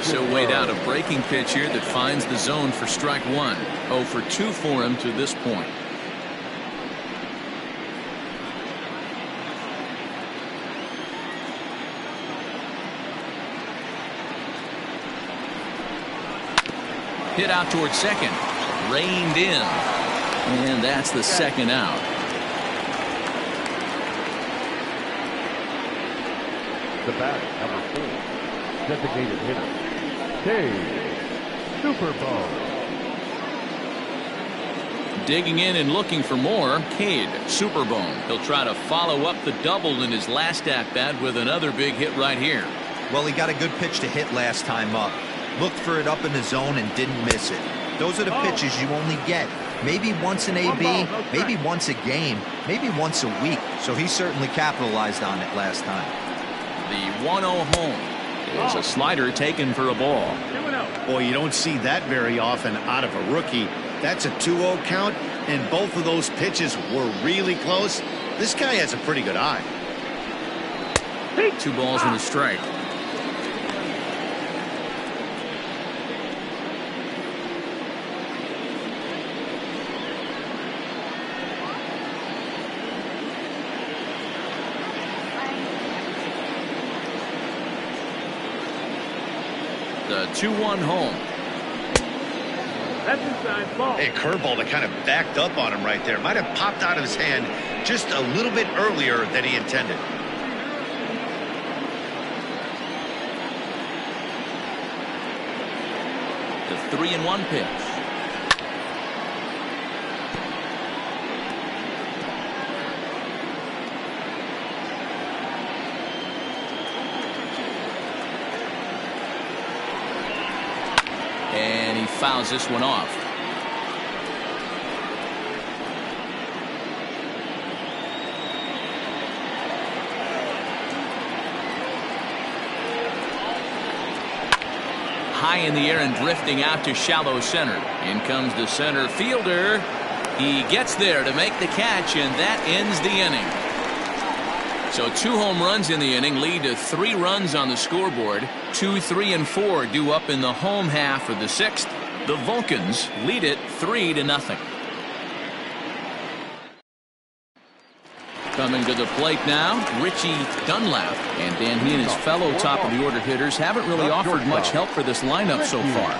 He'll wait out a breaking pitch here that finds the zone for strike 1. 0 for 2 for him to this point. Hit out towards second. Reined in. And that's the 2nd out. The batter, number 4, designated hitter, Super Bowl. Digging in and looking for more, Cade Superbone. He'll try to follow up the double in his last at-bat with another big hit right here. Well, he got a good pitch to hit last time up. Looked for it up in the zone and didn't miss it. Those are the pitches you only get. Maybe once an AB, maybe once a game, maybe once a week. So he certainly capitalized on it last time. The 1-0 home is a slider taken for a ball. Boy, you don't see that very often out of a rookie. That's a 2-0 count, and both of those pitches were really close. This guy has a pretty good eye. 2 balls and a strike. The 2-1 home. That's inside ball. Hey, curveball that kind of backed up on him right there. Might have popped out of his hand just a little bit earlier than he intended. The 3-1 pitch. And he fouls this one off. High in the air and drifting out to shallow center. In comes the center fielder. He gets there to make the catch, and that ends the inning. So 2 home runs in the inning lead to 3 runs on the scoreboard. 2, 3, and 4 due up in the home half of the 6th. The Vulcans lead it 3-0. Coming to the plate now, Richie Dunlap. And Dan, he and his fellow top of the order hitters haven't really offered much help for this lineup so far.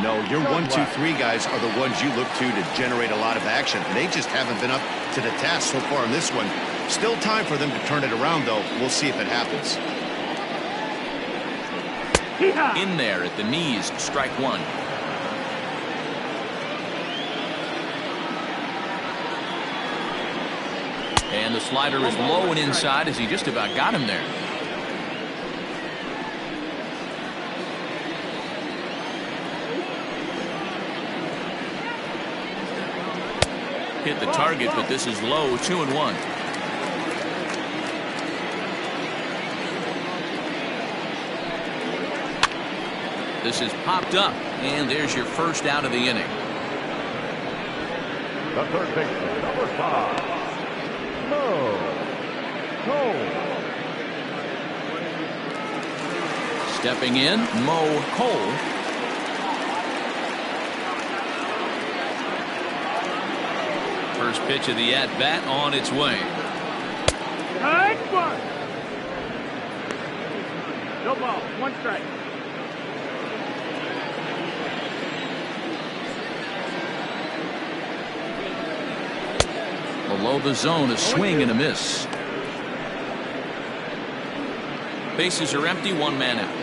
No, your 1, 2, 3 guys are the ones you look to generate a lot of action. They just haven't been up to the task so far in this one. Still time for them to turn it around, though. We'll see if it happens. In there at the knees, strike 1. And the slider is low and inside as he just about got him there. Hit the target, but this is low, 2-1. This is popped up, and there's your first out of the inning. The third baseman, number 5, Mo Cole. Stepping in, Mo Cole. First pitch of the at-bat on its way. High one. No ball. One strike. Below the zone, a swing and a miss. Bases are empty, one man out.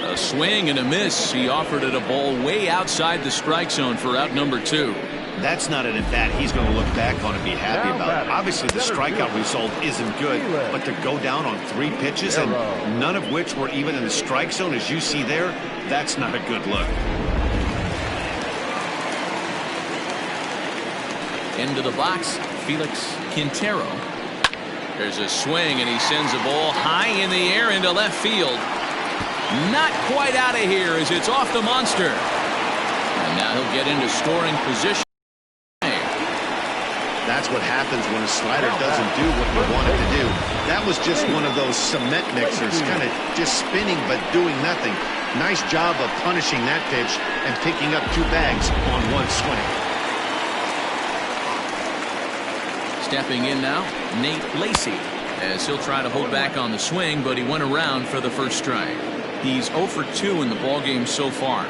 A swing and a miss. He offered it a ball way outside the strike zone for out number 2. That's not an at-bat he's going to look back on and be happy about. Obviously, the strikeout result isn't good, but to go down on 3 pitches and none of which were even in the strike zone, as you see there, that's not a good look. Into the box, Felix Quintero. There's a swing, and he sends a ball high in the air into left field. Not quite out of here as it's off the monster. And now he'll get into scoring position. That's what happens when a slider doesn't do what you want it to do. That was just one of those cement mixers, kind of just spinning but doing nothing. Nice job of punishing that pitch and picking up 2 bags on 1 swing. Stepping in now, Nate Lacy, as he'll try to hold back on the swing, but he went around for the first strike. He's 0 for 2 in the ballgame so far.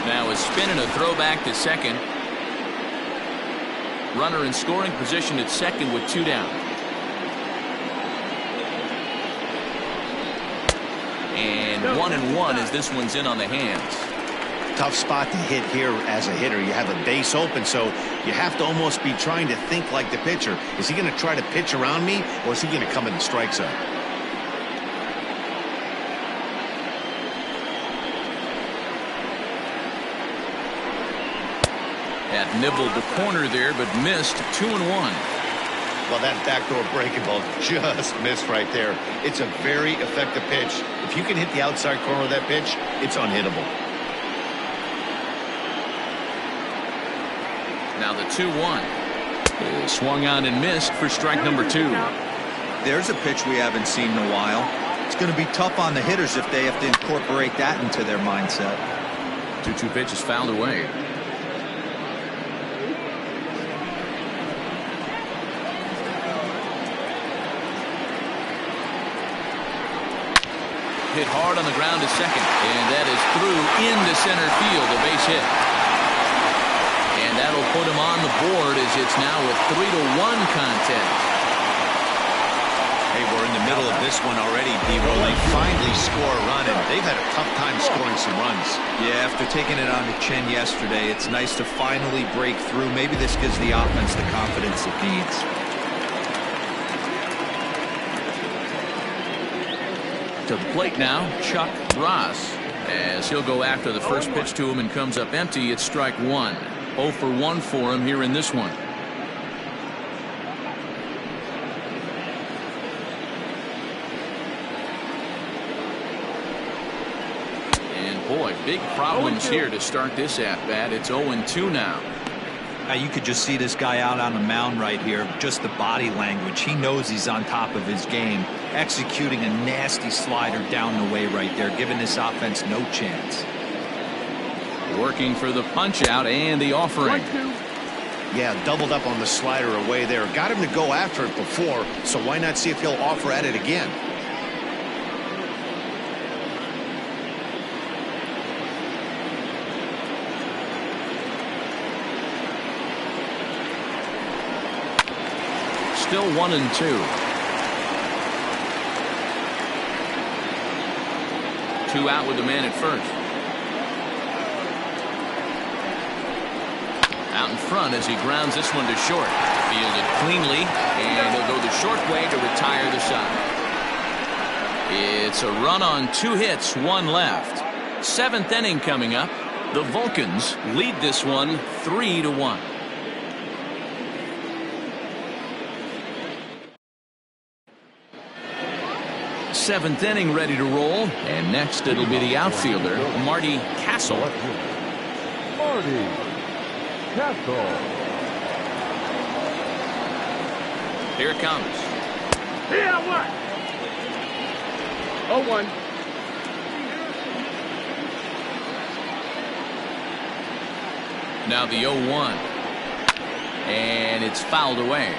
Now a spin and a throw back to second. Runner in scoring position at second with 2 down. And 1-1 as this one's in on the hands. Tough spot to hit here as a hitter. You have a base open, so you have to almost be trying to think like the pitcher. Is he going to try to pitch around me, or is he going to come in the strike zone? Had nibbled the corner there, but missed. 2-1. Well, that backdoor breaking ball just missed right there. It's a very effective pitch. If you can hit the outside corner of that pitch, it's unhittable. Now the 2-1. Swung on and missed for strike number 2. There's a pitch we haven't seen in a while. It's going to be tough on the hitters if they have to incorporate that into their mindset. 2-2 pitch is fouled away. Hit hard on the ground to second, and that is through into center field, a base hit. And that'll put him on the board as it's now a 3-1 contest. Hey, we're in the middle of this one already, D-Roll. They finally score a run, and They've had a tough time scoring some runs. yeah, after taking it on the chin yesterday, it's nice to finally break through. Maybe this gives the offense the confidence it needs. To the plate now, Chuck Ross, as he'll go after the first pitch to him and comes up empty. It's strike 1. 0 for 1 for him here in this one. And boy, big problems here to start this at-bat. It's 0-2 now. You could just see this guy out on the mound right here. Just the body language. He knows he's on top of his game. Executing a nasty slider down the way right there, giving this offense no chance. Working for the punch out and the offering. Yeah, doubled up on the slider away there. Got him to go after it before, so why not see if he'll offer at it again? Still 1-2. 2 out with the man at first. Out in front as he grounds this one to short. Fielded cleanly, and he'll go the short way to retire the side. It's a run on 2 hits, 1 left. 7th inning coming up. The Vulcans lead this one 3-1. Seventh inning ready to roll, and next it'll be the outfielder Marty Castle. Marty Castle. Here it comes. Here, what? 0-1. Now the 0-1. And it's fouled away.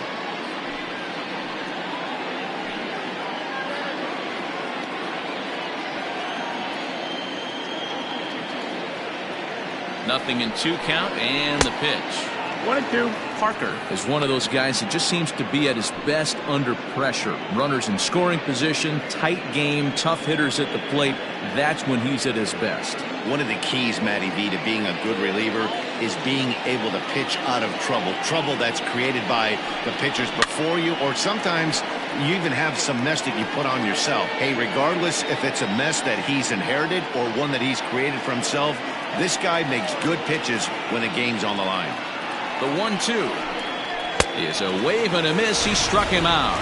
Nothing in 2 count, and the pitch. 1-2. Parker is one of those guys that just seems to be at his best under pressure. Runners in scoring position, tight game, tough hitters at the plate. That's when he's at his best. One of the keys, Matty V, to being a good reliever is being able to pitch out of trouble. Trouble that's created by the pitchers before you, or sometimes you even have some mess that you put on yourself. Hey, regardless if it's a mess that he's inherited or one that he's created for himself, this guy makes good pitches when a game's on the line. The 1-2 is a wave and a miss. He struck him out.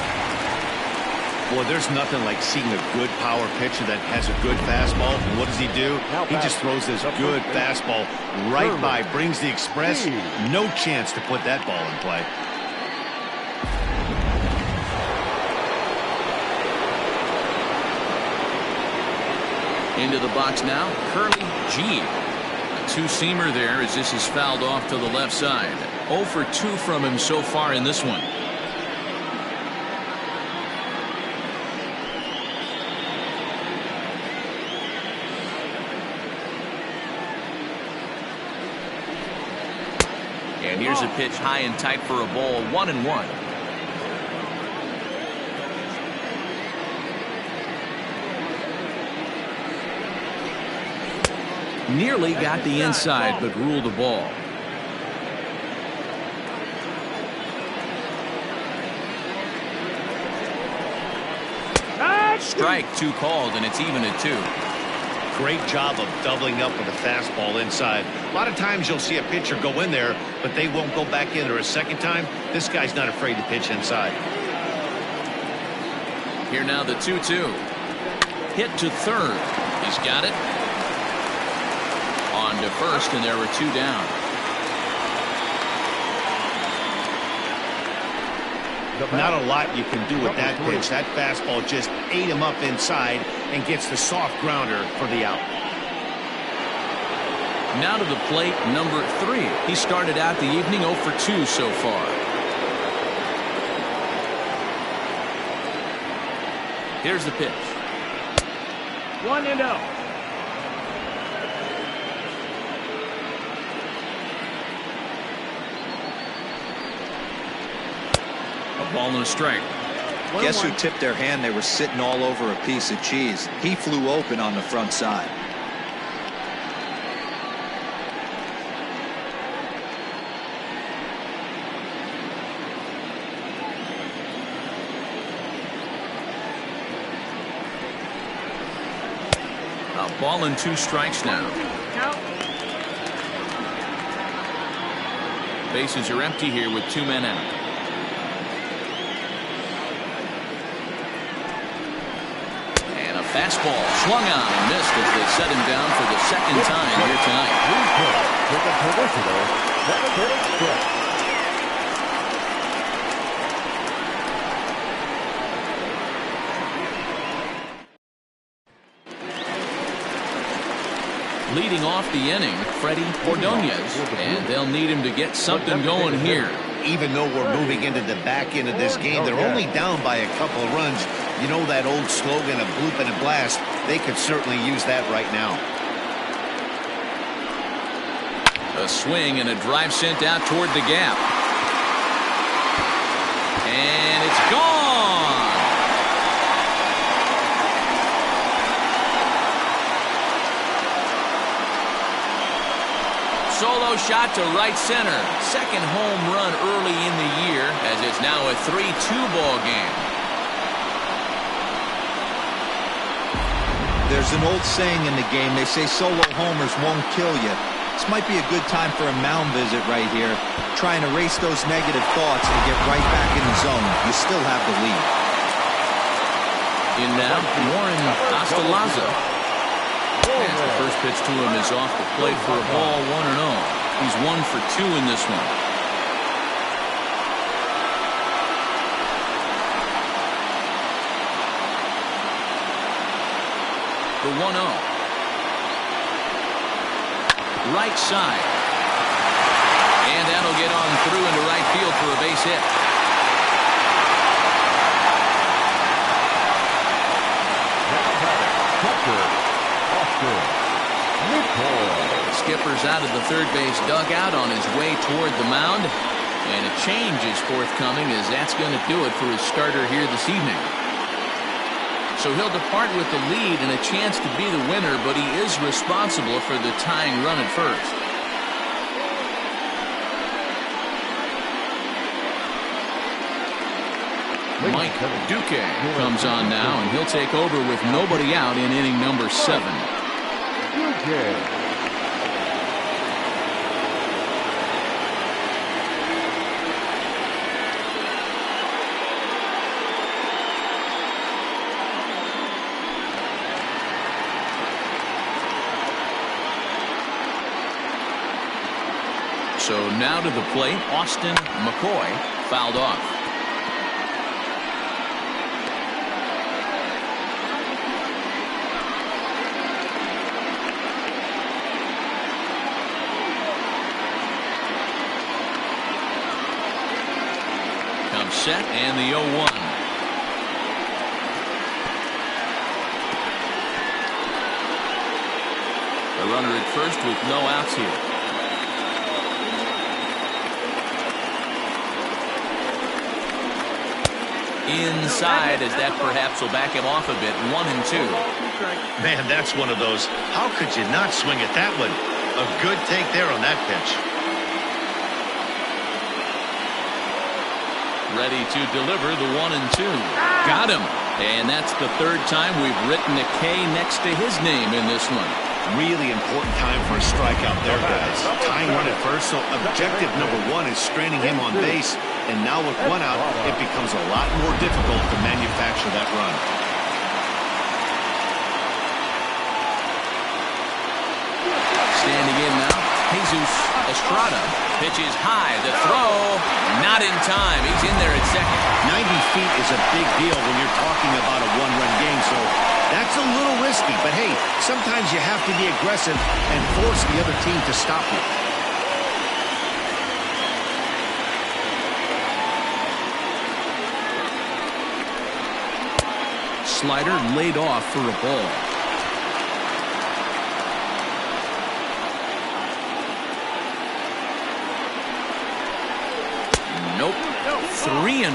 Boy, there's nothing like seeing a good power pitcher that has a good fastball. And what does he do? He just throws this good fastball right by, brings the express. No chance to put that ball in play. Into the box now, Curly G. A two-seamer there as this is fouled off to the left side. 0 for 2 from him so far in this one. And here's a pitch high and tight for a ball, 1-1. Nearly got the inside, but ruled the ball. Strike 2 called, and it's even at 2. Great job of doubling up with a fastball inside. A lot of times you'll see a pitcher go in there, but they won't go back in there a second time. This guy's not afraid to pitch inside. Here now the 2-2. Hit to third. He's got it. On to first, and there were 2 down. Not a lot you can do with that pitch. That fastball just ate him up inside and gets the soft grounder for the out. Now to the plate, number 3. He started out the evening 0 for 2 so far. Here's the pitch. 1-0. Ball and a strike. Guess who tipped their hand? They were sitting all over a piece of cheese. He flew open on the front side. A ball and 2 strikes now. Bases are empty here with 2 men out. Fastball swung on and missed as they set him down for the second time here tonight. Leading off the inning, Freddie Ordonez, and they'll need him to get something going here. Even though we're moving into the back end of this game, they're only down by a couple of runs. You know that old slogan of bloop and a blast? They could certainly use that right now. A swing and a drive sent out toward the gap. And it's gone. Solo shot to right center. Second home run early in the year, as it's now a 3-2 ball game. There's an old saying in the game. They say solo homers won't kill you. This might be a good time for a mound visit right here. Try and erase those negative thoughts and get right back in the zone. You still have the lead. In now, Warren Ostalaza. As the first pitch to him is off the plate for a ball, 1-0. He's 1 for 2 in this one. The 1-0. Right side. And that'll get on through into right field for a base hit. Skipper's out of the third base dugout on his way toward the mound. And a change is forthcoming, as that's going to do it for his starter here this evening. So he'll depart with the lead and a chance to be the winner, but he is responsible for the tying run at first. Mike Duque comes on now, and he'll take over with nobody out in inning number 7. So now to the plate, Austin McCoy fouled off. Set and the 0-1. The runner at first with no outs here. Inside, as that perhaps will back him off a bit. 1-2. Man, that's one of those. How could you not swing at that one? A good take there on that pitch. Ready to deliver the 1-2. Got him. And that's the third time we've written a K next to his name in this one. Really important time for a strikeout there, guys. Tying run at first, so objective number 1 is straining him on base. And now with 1 out, it becomes a lot more difficult to manufacture that run. Standing in now, Jesus Estrada pitches high. The throw, not in time. He's in there at second. 90 feet is a big deal when you're talking about a one-run game, so that's a little risky. But hey, sometimes you have to be aggressive and force the other team to stop you. Slider laid off for a ball. Nope. 3-0.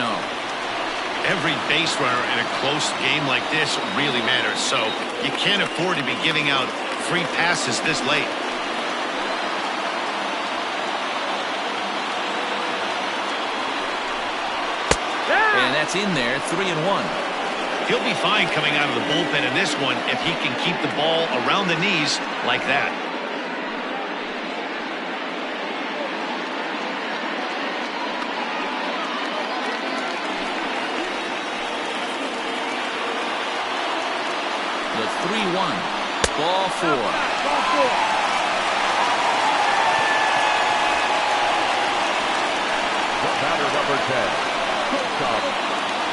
Every base runner in a close game like this really matters, so you can't afford to be giving out free passes this late. And that's in there, 3-1. He'll be fine coming out of the bullpen in this one if he can keep the ball around the knees like that. The 3-1. Ball 4. Batter number 10.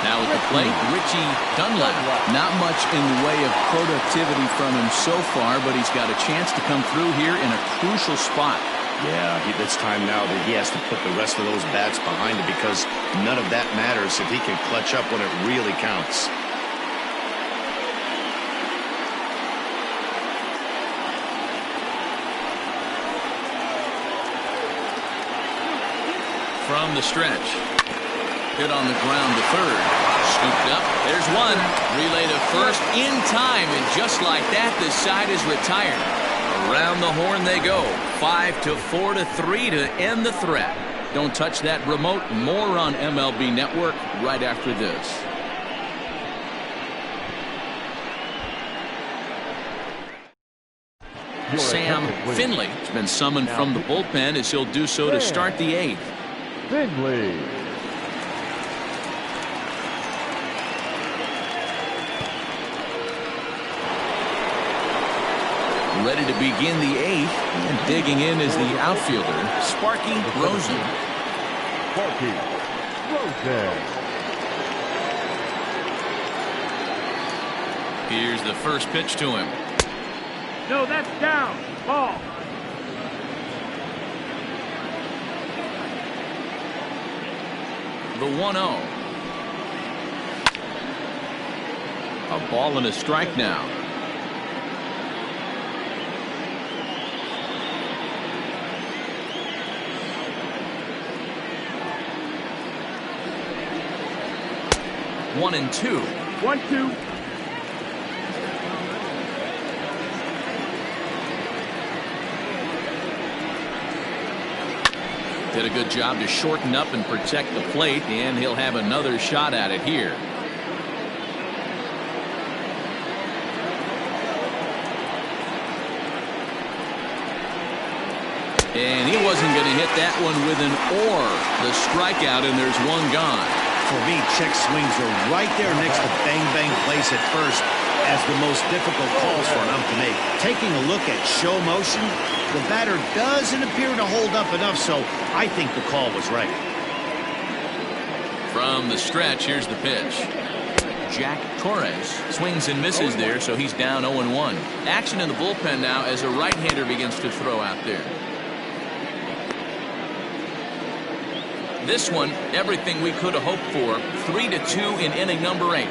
Now at the plate, Richie Dunlap. Not much in the way of productivity from him so far, but he's got a chance to come through here in a crucial spot. Yeah, it's time now that he has to put the rest of those bats behind him, because none of that matters if he can clutch up when it really counts. From the stretch. Hit on the ground to third. Scooped up. There's one. Relay to first in time. And just like that, the side is retired. Around the horn they go. 5-4-3 to end the threat. Don't touch that remote. More on MLB Network right after this. Sam Finley has been summoned from the bullpen, as he'll do so to start the 8th. Finley. Ready to begin the 8th, and digging in is the outfielder, Sparky Rosen. Sparky Rosen. Here's the first pitch to him. No, that's down. Ball. The 1-0. A ball and a strike now. One and two. 1-2. Did a good job to shorten up and protect the plate, and he'll have another shot at it here. And he wasn't going to hit that one with an or. The strikeout, and there's one gone. For me, check swings are right there next to bang-bang plays at first as the most difficult calls for an ump to make. Taking a look at show motion, the batter doesn't appear to hold up enough, so I think the call was right. From the stretch, here's the pitch. Jack Torres swings and misses there, so he's down 0-1. Action in the bullpen now as a right-hander begins to throw out there. This one, everything we could have hoped for. 3-2 in inning number 8.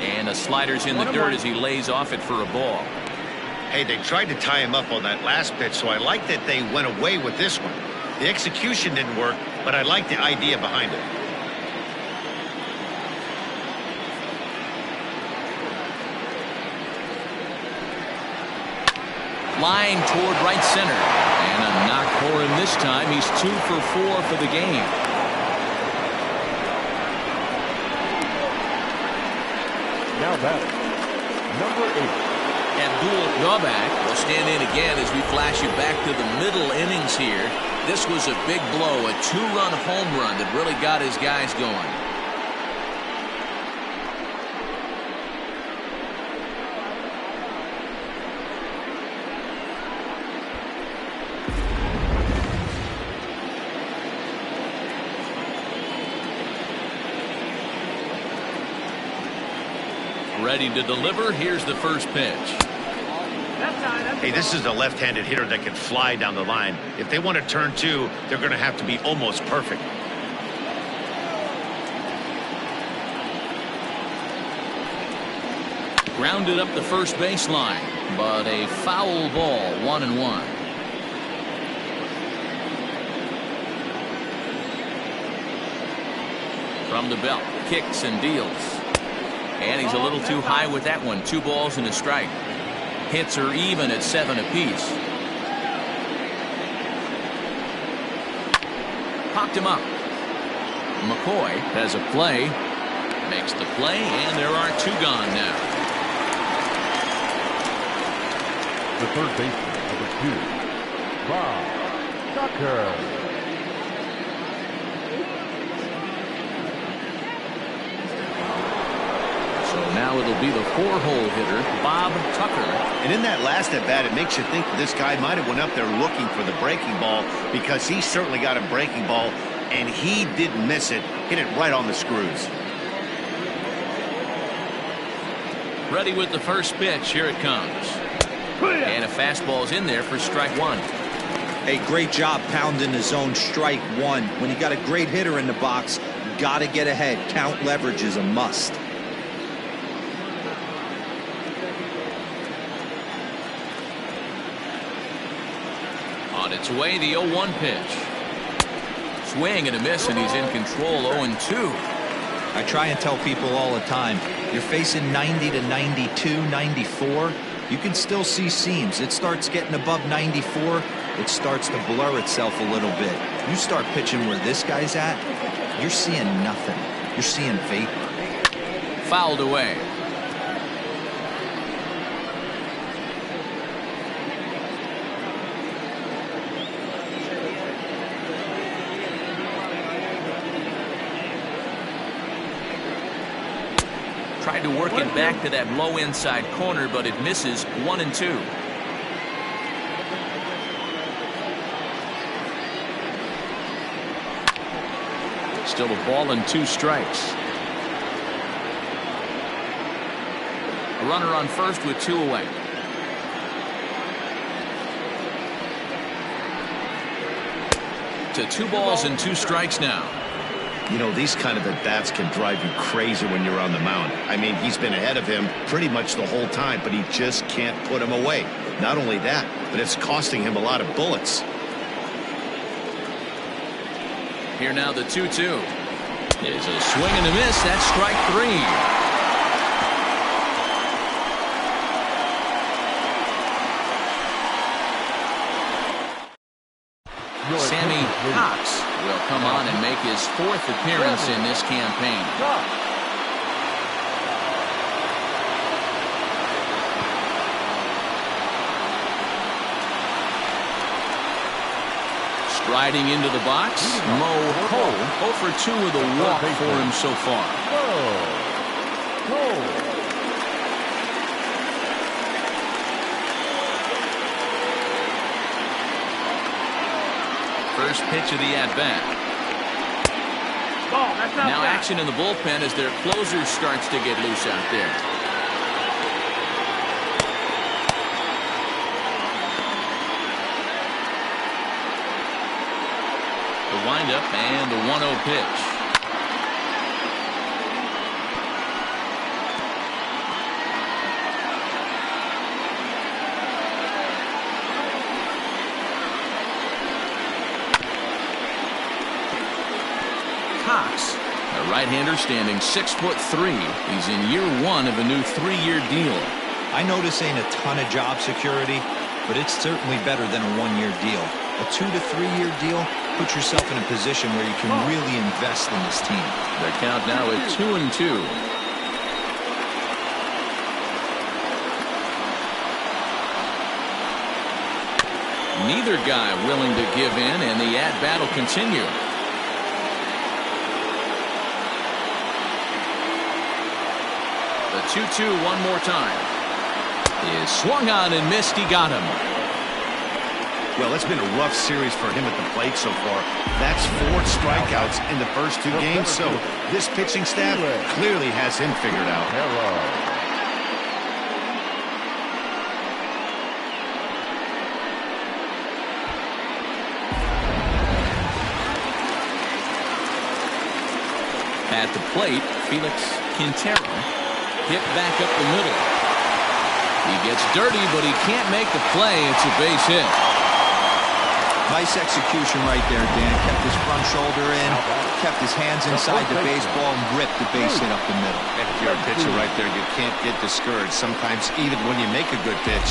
And a slider's in the dirt as he lays off it for a ball. Hey, they tried to tie him up on that last pitch, so I like that they went away with this one. The execution didn't work, but I like the idea behind it. Line toward right center. And a knock for him this time. He's 2 for 4 for the game. Now batting, number 8. Abdul Gobak will stand in again as we flash you back to the middle innings here. This was a big blow, a 2-run home run that really got his guys going. Ready to deliver. Here's the first pitch. Hey, this is a left-handed hitter that can fly down the line. If they want to turn 2, they're going to have to be almost perfect. Grounded up the first baseline, but a foul ball, 1-1. From the belt, kicks and deals. And he's a little too high with that one. 2 balls and a strike. Hits are even at 7 apiece. Popped him up. McCoy has a play. Makes the play, and there are 2 gone now. The third baseman, number 2, Bob Tucker. Now it'll be the 4-hole hitter, Bob Tucker. And in that last at-bat, it makes you think that this guy might have went up there looking for the breaking ball, because he certainly got a breaking ball, and he didn't miss it. Hit it right on the screws. Ready with the first pitch. Here it comes. And a fastball's in there for strike 1. Hey, great job pounding the zone, strike 1. When you got a great hitter in the box, you got to get ahead. Count leverage is a must. On its way, the 0-1 pitch. Swing and a miss, and he's in control. 0-2. I try and tell people all the time, you're facing 90 to 92, 94. You can still see seams. It starts getting above 94. It starts to blur itself a little bit. You start pitching where this guy's at, you're seeing nothing. You're seeing vapor. Fouled away. Tried to work it back to that low inside corner, but it misses. 1-2. Still a ball and 2 strikes. runner on first with 2 away. To 2 balls and 2 strikes now. You know, these kind of at-bats can drive you crazy when you're on the mound. I mean, he's been ahead of him pretty much the whole time, but he just can't put him away. Not only that, but it's costing him a lot of bullets. Here now the 2-2. Is a swing and a miss. That's strike 3. Sammy Cox will come on and make his 4th appearance in this campaign. Striding into the box, Mo Cole, 0 for 2 with a walk for him so far. First pitch of the at-bat. Now action in the bullpen as their closer starts to get loose out there. The windup and the 1-0 pitch. Cox, a right-hander standing 6'3". He's in year 1 of a new 3-year deal. I know this ain't a ton of job security, but it's certainly better than a 1-year deal. A 2 to 3-year deal puts yourself in a position where you can really invest in this team. Their count now at 2-2. Neither guy willing to give in, and the at-bat will continue. The 2-2 one more time. Is swung on and missed. He got him. Well, it's been a rough series for him at the plate so far. That's 4 strikeouts in the first 2 games, so this pitching staff clearly has him figured out. At the plate, Felix Quintero hit back up the middle. He gets dirty, but he can't make the play. It's a base hit. Nice execution right there, Dan. Kept his front shoulder in, kept his hands inside the baseball, and ripped the base hit up the middle. And if you're a pitcher right there, you can't get discouraged. Sometimes even when you make a good pitch,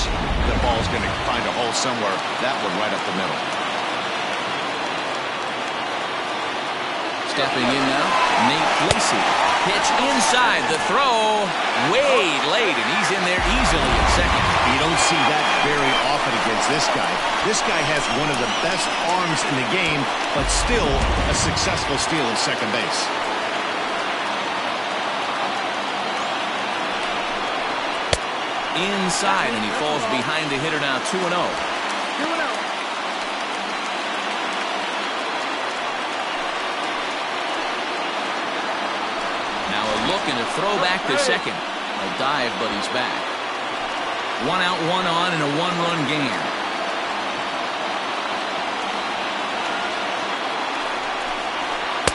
the ball's going to find a hole somewhere. That one right up the middle. Stepping in now, Nate Lacey. Pitch inside, the throw way late, and he's in there easily at second. You don't see that very often against this guy. This guy has one of the best arms in the game, but still a successful steal at second base. Inside, and he falls behind the hitter now, 2-0. Now a look and a throw back to second. A dive, but he's back. 1 out, 1 on, and a 1-run game.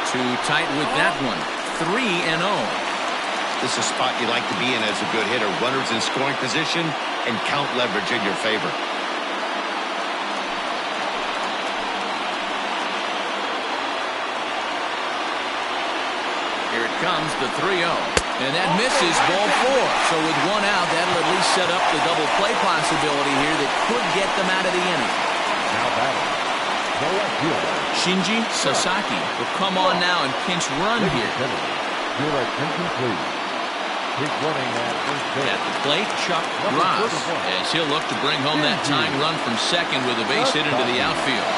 Too tight with that one. 3-0. This is a spot you like to be in as a good hitter. Runners in scoring position and count leverage in your favor. Here it comes, the 3-0. And that misses, ball 4. So with 1 out, that'll at least set up the double play possibility here that could get them out of the inning. Now batting, the left fielder. Shinji Sasaki will come on now and pinch run here. Your attention, please. He's running at first base. At the plate, Chuck Ross, as he'll look to bring home that tying run from second with a base hit into the outfield.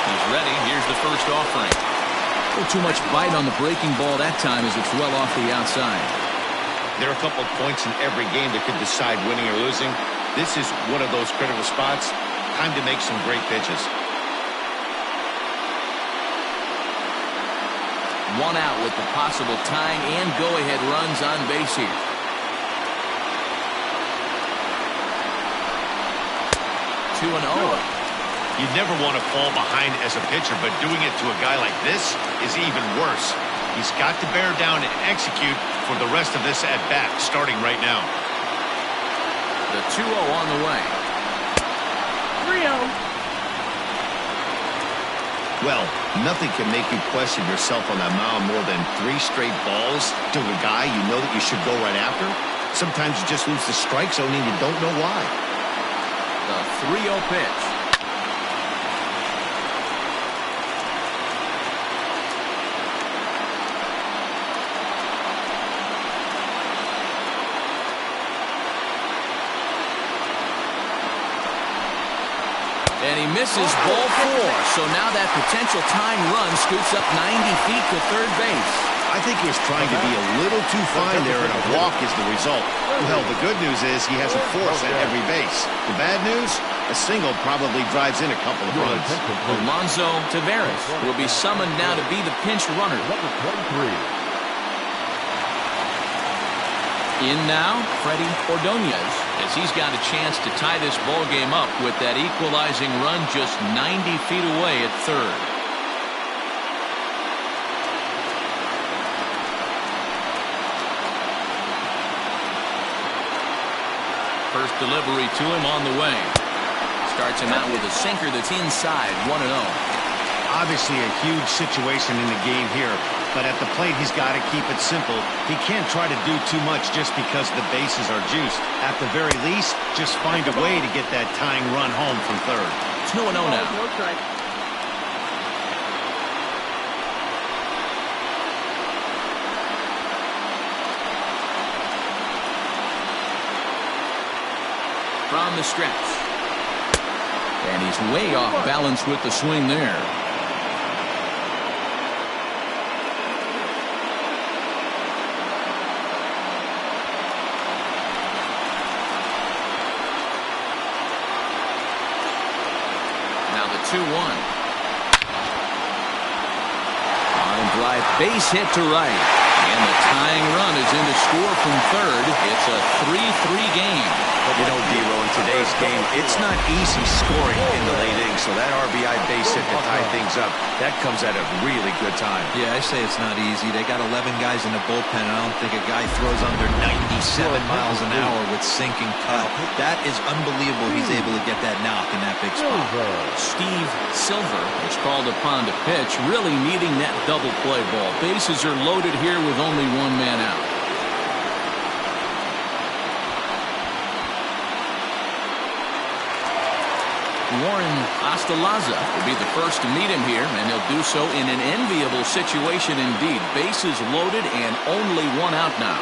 He's ready. Here's the first offering. A little too much bite on the breaking ball that time as it's well off the outside. There are a couple of points in every game that could decide winning or losing. This is one of those critical spots. Time to make some great pitches. one out with the possible tying and go-ahead runs on base here. 2-0. You never want to fall behind as a pitcher, but doing it to a guy like this is even worse. He's got to bear down and execute for the rest of this at-bat, starting right now. The 2-0 on the way. 3-0. Well, nothing can make you question yourself on that mound more than 3 straight balls to a guy you know that you should go right after. Sometimes you just lose the strike zone and you don't know why. The 3-0 pitch. And he misses ball 4. So now that potential tying run scoots up 90 feet to third base. I think he was trying to be a little too fine there, and a walk is the result. Well, the good news is he has a force at every base. The bad news, a single probably drives in a couple of runs. Alonso Taveras will be summoned now to be the pinch runner. Number 23. In now, Freddie Ordonez, as he's got a chance to tie this ball game up with that equalizing run just 90 feet away at third. First delivery to him on the way. Starts him out with a sinker that's inside, 1-0. Obviously a huge situation in the game here, but at the plate he's got to keep it simple. He can't try to do too much just because the bases are juiced. At the very least, just find a way to get that tying run home from third. 2-0 now. No strike. From the stretch. And he's way off balance with the swing there. Now the 2-1. Line drive, base hit to right. And the tying run is in to score from third. It's a 3-3 game. You know, D-Row, in today's game, it's not easy scoring in the late innings, so that RBI base hit to tie things up, that comes at a really good time. Yeah, I say it's not easy. They got 11 guys in the bullpen, and I don't think a guy throws under 97 miles an hour with sinking cut. That is unbelievable he's able to get that knock in that big spot. Steve Silver is called upon to pitch, really needing that double play ball. Bases are loaded here with only one man out. Warren Ostalaza will be the first to meet him here, and he'll do so in an enviable situation indeed. Bases loaded and only one out now.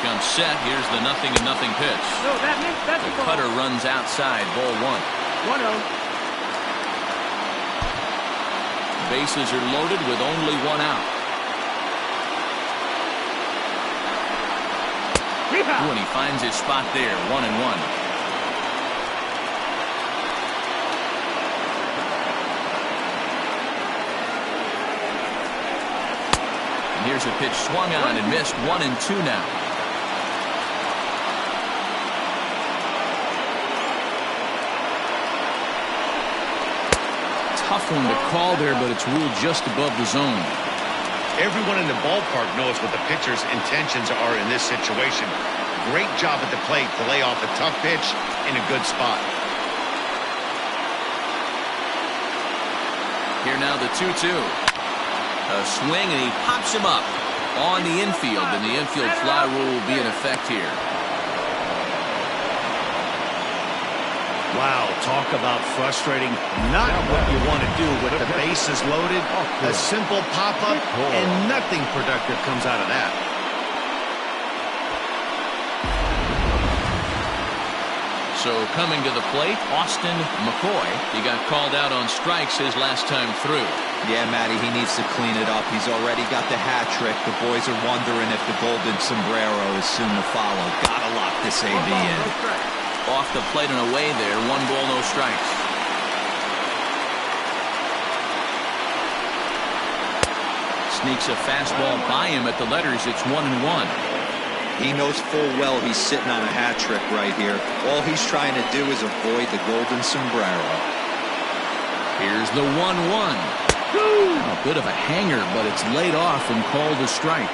Comes set. Here's the 0-0 pitch. No, that's The a ball. cutter runs outside. Ball 1. 1-0. Bases are loaded with only one out. Ooh, and he finds his spot there, 1-1. And here's a pitch swung on and missed, 1-2 now. Tough one to call there, but it's ruled just above the zone. Everyone in the ballpark knows what the pitcher's intentions are in this situation. Great job at the plate to lay off a tough pitch in a good spot. Here now the 2-2. A swing, and he pops him up on the infield, and the infield fly rule will be in effect here. Wow, talk about frustrating. Not what you want to do with the bases loaded. A simple pop-up, and nothing productive comes out of that. So coming to the plate, Austin McCoy. He got called out on strikes his last time through. Yeah, Matty, he needs to clean it up. He's already got the hat trick. The boys are wondering if the golden sombrero is soon to follow. Gotta lock this AB in. Off the plate and away there. 1 ball, no strikes. Sneaks a fastball by him at the letters. It's 1-1. He knows full well he's sitting on a hat trick right here. All he's trying to do is avoid the golden sombrero. Here's the 1-1. A bit of a hanger, but it's laid off and called a strike.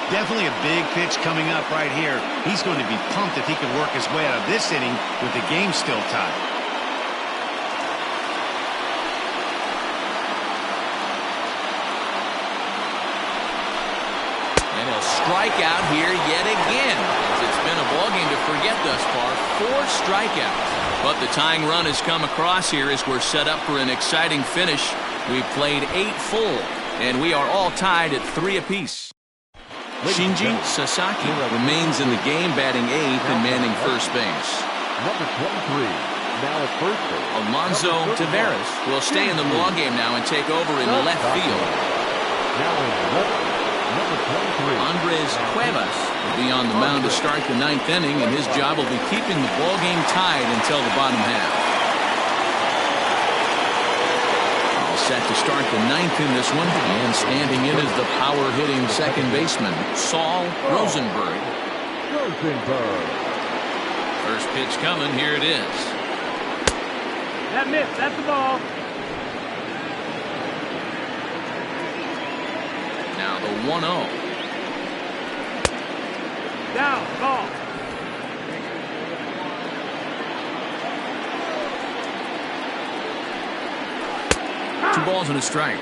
Definitely a big pitch coming up right here. He's going to be pumped if he can work his way out of this inning with the game still tied. And he'll strike out here yet again. It's been a ballgame to forget thus far. 4 strikeouts. But the tying run has come across here as we're set up for an exciting finish. We've played 8 full, and we are all tied at 3 apiece. Shinji Sasaki remains in the game, batting 8th and manning first base. Number 23, now at first base. Alonso Taveras will stay in the ballgame now and take over in left field. Now in left, number 23. Andres Cuevas will be on the mound to start the 9th inning, and his job will be keeping the ballgame tied until the bottom half. Set to start the 9th in this one, and standing in is the power-hitting second baseman, Saul Rosenberg. First pitch coming, here it is. That missed, that's the ball. Now the 1-0. Down, ball. 2 balls and a strike.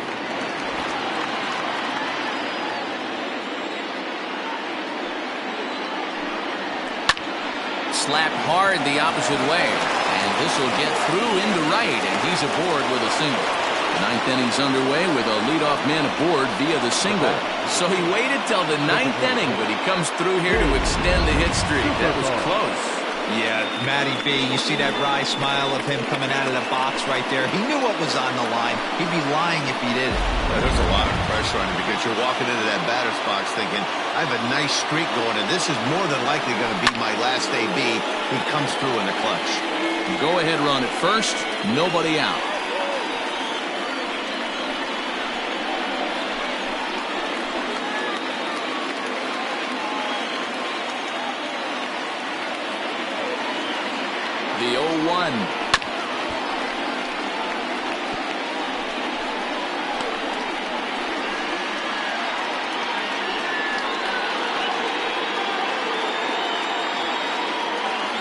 Slapped hard the opposite way, and this will get through into right, and he's aboard with a single. The 9th inning's underway with a leadoff man aboard via the single. So he waited till the 9th inning, but he comes through here to extend the hit streak. That was close. Yeah, Matty B, you see that wry smile of him coming out of the box right there. He knew what was on the line. He'd be lying if he didn't. Yeah, there's a lot of pressure on him because you're walking into that batter's box thinking, I have a nice streak going, and this is more than likely going to be my last AB. He comes through in the clutch. Go ahead run at first, nobody out. The 0-1.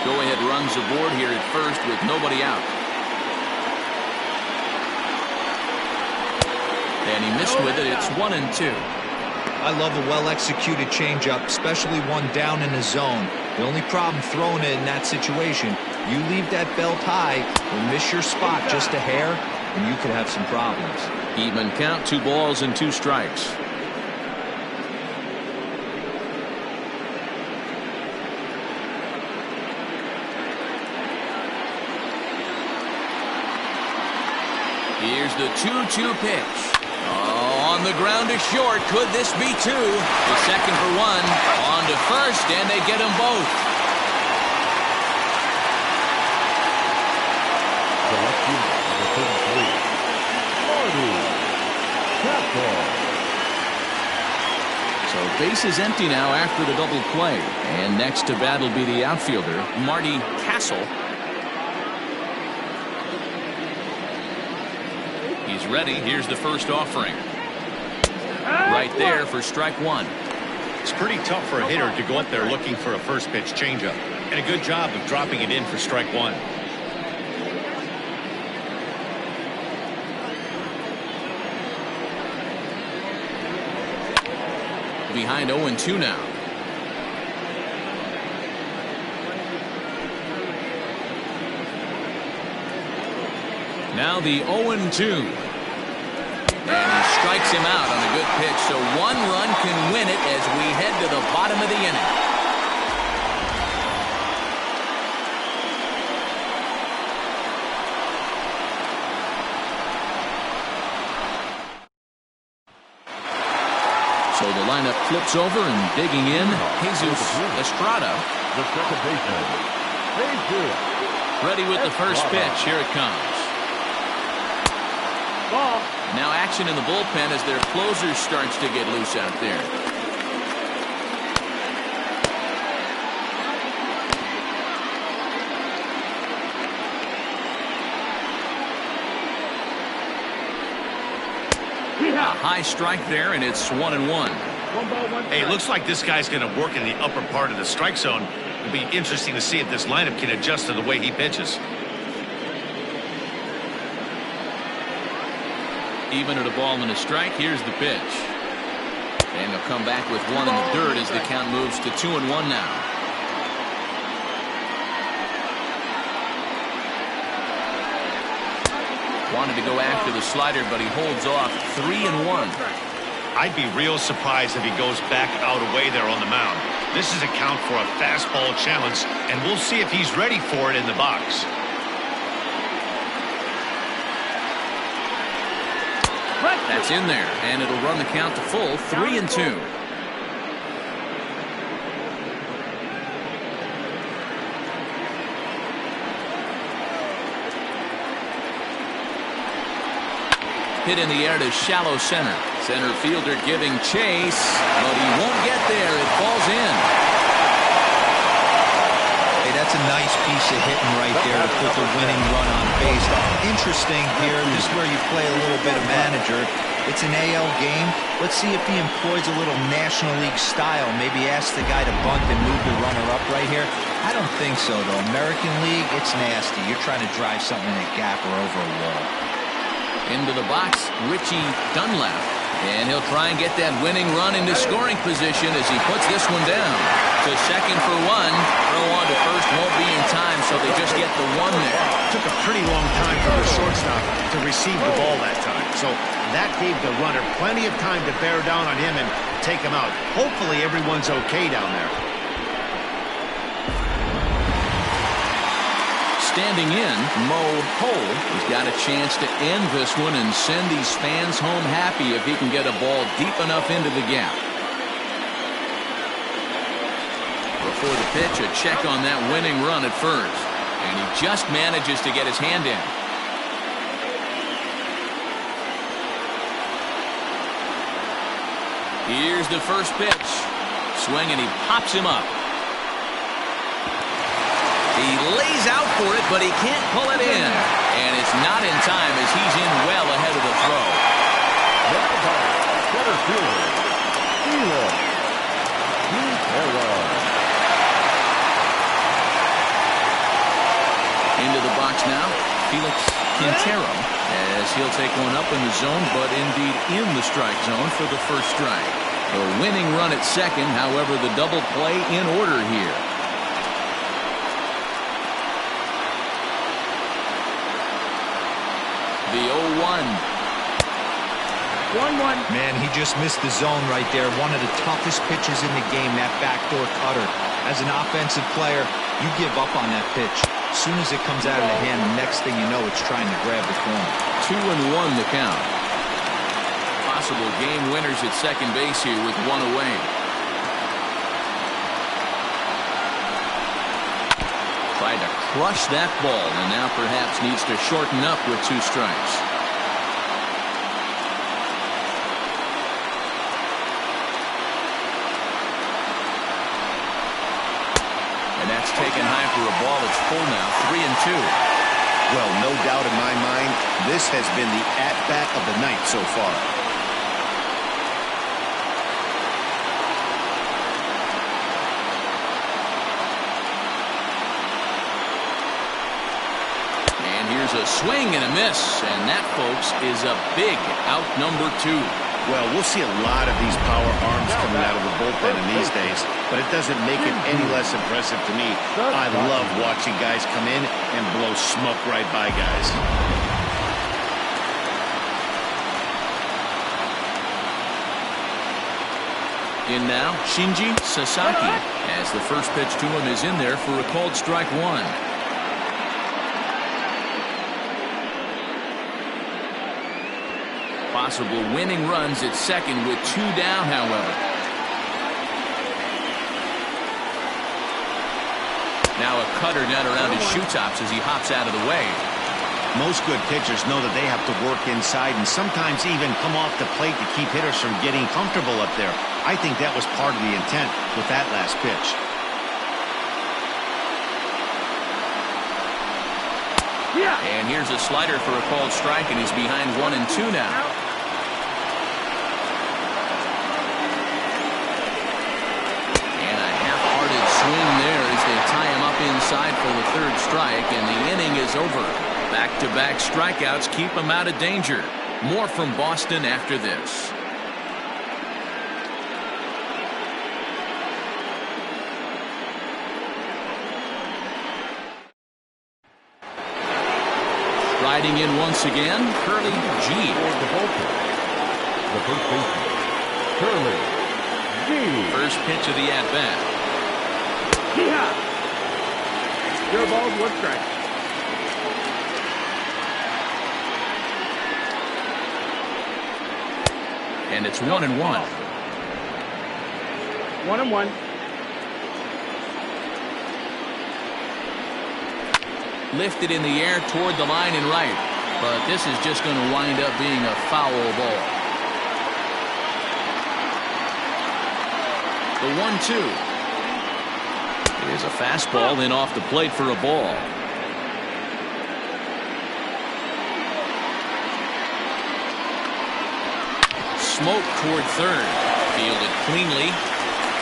Go-ahead runs aboard here at first with nobody out. And he missed with it. It's 1-2. I love a well-executed changeup, especially one down in the zone. The only problem throwing it in that situation, you leave that belt high or miss your spot just a hair, and you could have some problems. Even count, 2 balls and 2 strikes. Here's the 2-2 pitch. Oh, on the ground to short. Could this be 2? The second for 1. On to first, and they get them both. So base is empty now after the double play. And next to bat will be the outfielder, Marty Castle. He's ready. Here's the first offering. Right there for strike 1. It's pretty tough for a hitter to go up there looking for a first pitch changeup. And a good job of dropping it in for strike 1. Behind 0-2 now. Now the 0-2. And he strikes him out on a good pitch, so 1 run can win it as we head to the bottom of the inning. So the lineup flips over, and digging in, Jesus Estrada. The second baseman, Ready with the first pitch. Here it comes. Ball. Now action in the bullpen as their closer starts to get loose out there. A high strike there, and it's 1-1. 1 ball, 1 Hey, it looks like this guy's going to work in the upper part of the strike zone. It'll be interesting to see if this lineup can adjust to the way he pitches. Even at a ball and a strike, here's the pitch. And they'll come back with one in the dirt as the count moves to 2-1 now. Wanted to go after the slider, but he holds off. 3-1. I'd be real surprised if he goes back out away there on the mound. This is a count for a fastball challenge, and we'll see if he's ready for it in the box. That's in there, and it'll run the count to full. 3-2. Hit in the air to shallow center. Center fielder giving chase, but he won't get there. It falls in. Hey, that's a nice piece of hitting right there to put the winning run on base. Interesting here. This is where you play a little bit of manager. It's an AL game. Let's see if he employs a little National League style. Maybe ask the guy to bunt and move the runner up right here. I don't think so, though. American League, it's nasty. You're trying to drive something in a gap or over a wall. Into the box, Richie Dunlap. And he'll try and get that winning run into scoring position as he puts this one down. To second for one. Throw on to first won't be in time, so they just get the one there. Took a pretty long time for the shortstop to receive the ball that time. So that gave the runner plenty of time to bear down on him and take him out. Hopefully everyone's okay down there. Standing in, Mo Hole has got a chance to end this one and send these fans home happy if he can get a ball deep enough into the gap. Before the pitch, a check on that winning run at first. And he just manages to get his hand in. Here's the first pitch. Swing, and he pops him up. He lays out for it, but he can't pull it in. And it's not in time as he's in well ahead of the throw. Center fielder, Into the box now, Felix Quintero, as he'll take one up in the zone, but indeed in the strike zone for the first strike. A winning run at second, however, the double play in order here. The 0-1. 1-1. Man, he just missed the zone right there. One of the toughest pitches in the game, that backdoor cutter. As an offensive player, you give up on that pitch. As soon as it comes out of the hand, the next thing you know, it's trying to grab the corner. 2-1 the count. Possible game winners at second base here with one away. Tried to crush that ball, and now perhaps needs to shorten up with 2 strikes. And that's taken high for a ball. It's full now, 3-2. Well, no doubt in my mind, this has been the at-bat of the night so far. Here's a swing and a miss, and that, folks, is a big out number 2. Well, we'll see a lot of these power arms coming out of the bullpen in these days, but it doesn't make it any less impressive to me. I love watching guys come in and blow smoke right by guys. In now, Shinji Sasaki, as the first pitch to him is in there for a called strike 1. Possible winning runs at second with 2 down, however. Now a cutter down around his shoe tops as he hops out of the way. Most good pitchers know that they have to work inside and sometimes even come off the plate to keep hitters from getting comfortable up there. I think that was part of the intent with that last pitch. Yeah. And here's a slider for a called strike, and he's behind 1-2 now. And a half-hearted swing there as they tie him up inside for the third strike, and the inning is over. Back-to-back strikeouts keep him out of danger. More from Boston after this. Riding in once again, Curly G. For the Vultures, the first baseman, Curly G. First pitch of the at-bat. Yeah. 0 balls, 1 strike. And it's 1-1. 1-1. Lifted in the air toward the line and right, but this is just going to wind up being a foul ball. The 1-2 is a fastball, then off the plate for a ball. Smoke toward third, fielded cleanly.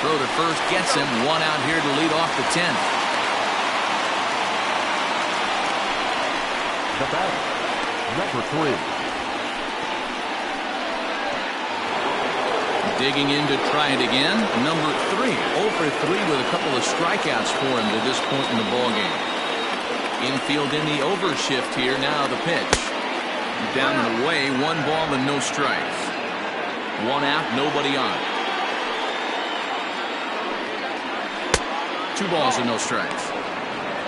Throw to first gets him. 1 out here to lead off the 10th. The batter, number 3. Digging in to try it again. Number 3. 0 for 3 with a couple of strikeouts for him to this point in the ballgame. Infield in the overshift here. Now the pitch. Down and away. 1 ball and no strikes. 1 out, nobody on. 2 balls and no strikes.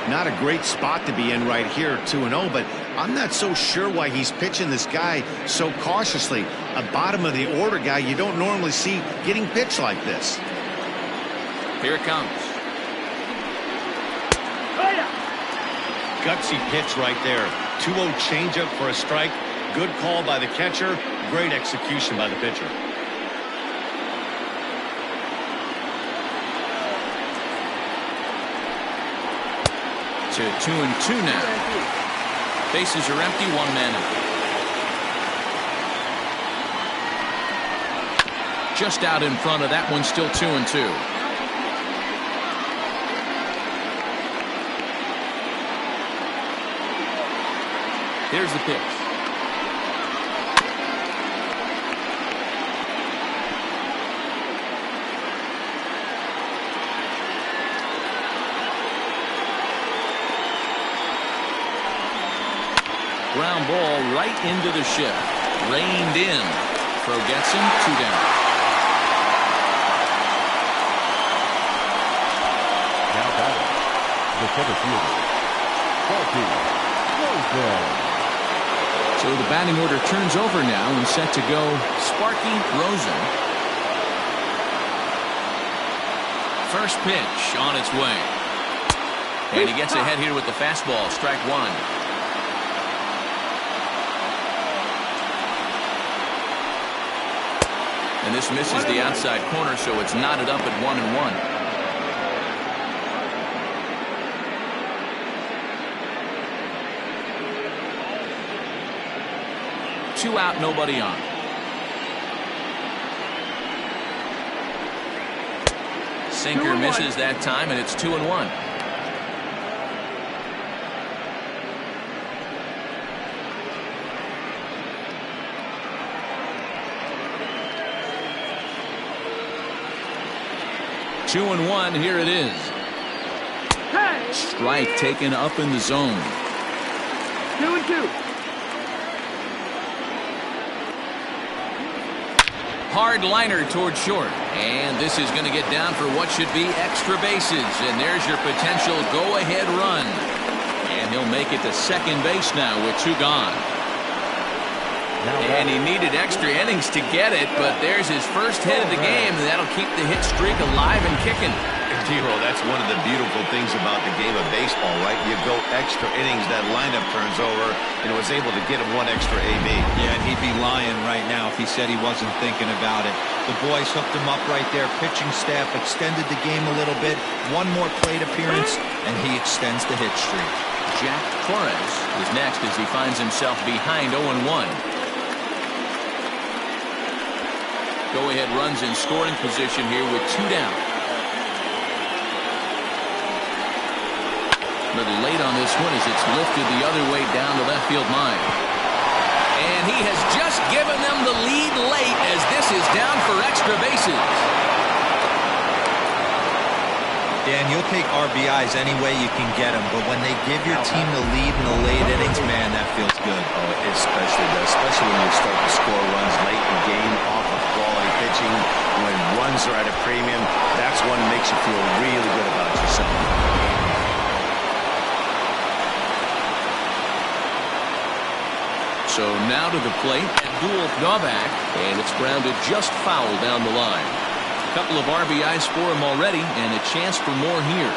Not a great spot to be in right here, 2-0, but I'm not so sure why he's pitching this guy so cautiously. A bottom of the order guy you don't normally see getting pitched like this. Here it comes. Oh, yeah. Gutsy pitch right there. 2-0 changeup for a strike. Good call by the catcher. Great execution by the pitcher. To 2-2 now. Bases are empty, 1 man out. Just out in front of that one, still 2-2. Here's the pitch. Ground ball right into the shift. Reined in. Throw gets him. 2 down. Now batting, the center fielder, Vultures. So the batting order turns over now and set to go Sparky Rosen. First pitch on its way. And he gets ahead here with the fastball. Strike 1. And this misses the outside corner, so it's knotted up at 1-1. Two out, nobody on. Sinker misses that time, and it's 2-1. Two and 1, here it is. Hey. Strike taken up in the zone. 2-2. Hard liner toward short. And this is going to get down for what should be extra bases. And there's your potential go-ahead run. And he'll make it to second base now with 2 gone. And he needed extra innings to get it, but there's his first hit of the game, and that'll keep the hit streak alive and kicking. Hero, that's one of the beautiful things about the game of baseball, right? You go extra innings, that lineup turns over, and it was able to get him one extra AB. Yeah, and he'd be lying right now if he said he wasn't thinking about it. The boys hooked him up right there. Pitching staff extended the game a little bit. One more plate appearance, and he extends the hit streak. Jack Torres is next as he finds himself behind 0-1. Go-ahead runs in scoring position here with 2 down. A little late on this one as it's lifted the other way down the left field line. And he has just given them the lead late as this is down for extra bases. Dan, you'll take RBIs any way you can get them, but when they give your team the lead in the late innings, man, that feels good. Oh, it especially does, especially when you start to score runs late in the game off of quality pitching. When runs are at a premium, that's what makes you feel really good about yourself. So now to the plate, Abdul Novak, and it's grounded just foul down the line. A couple of RBIs for him already, and a chance for more here.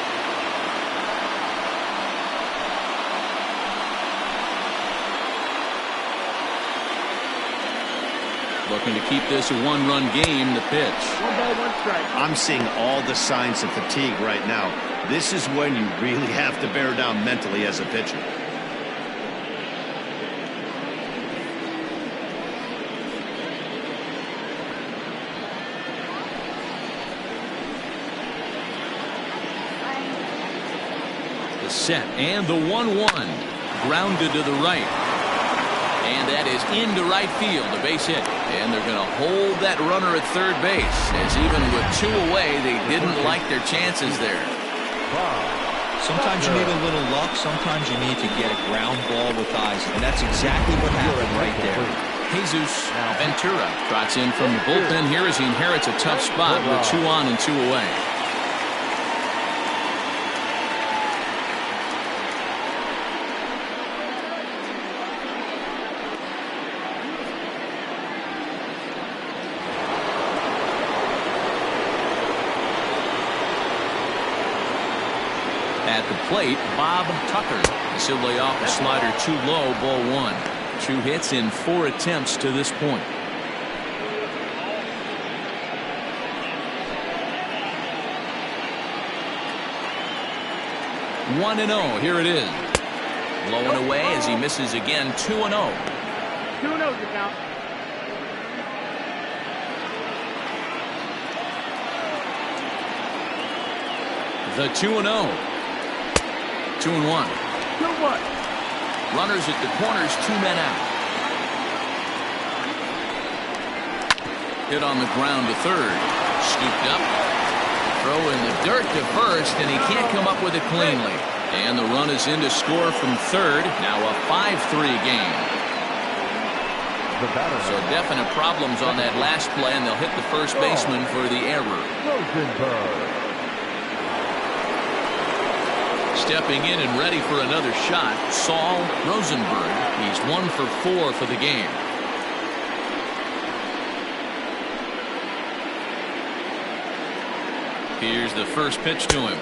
Looking to keep this a 1-run game, the pitch. 1 ball, 1 strike. I'm seeing all the signs of fatigue right now. This is when you really have to bear down mentally as a pitcher. The set and the 1-1 grounded to the right, and that is into right field, a base hit, and they're going to hold that runner at third base as even with 2 away they didn't like their chances there. Sometimes you need a little luck, sometimes you need to get a ground ball with eyes, and that's exactly what happened right there. Jesus Ventura trots in from the bullpen here as he inherits a tough spot with 2 on and 2 away. At the plate, Bob Tucker. He'll lay off a slider too low, ball 1. 2 hits in 4 attempts to this point. 1-0. Here it is. Low and away as he misses again. 2-0. 2-0 the count. The 2-0. 2-1. 2-1. Runners at the corners, 2 men out. Hit on the ground to third. Scooped up. Throw in the dirt to first, and he can't come up with it cleanly. And the run is in to score from third. Now a 5-3 game. So definite problems on that last play, and they'll hit the first baseman for the error. Stepping in and ready for another shot, Saul Rosenberg. He's 1 for 4 for the game. Here's the first pitch to him.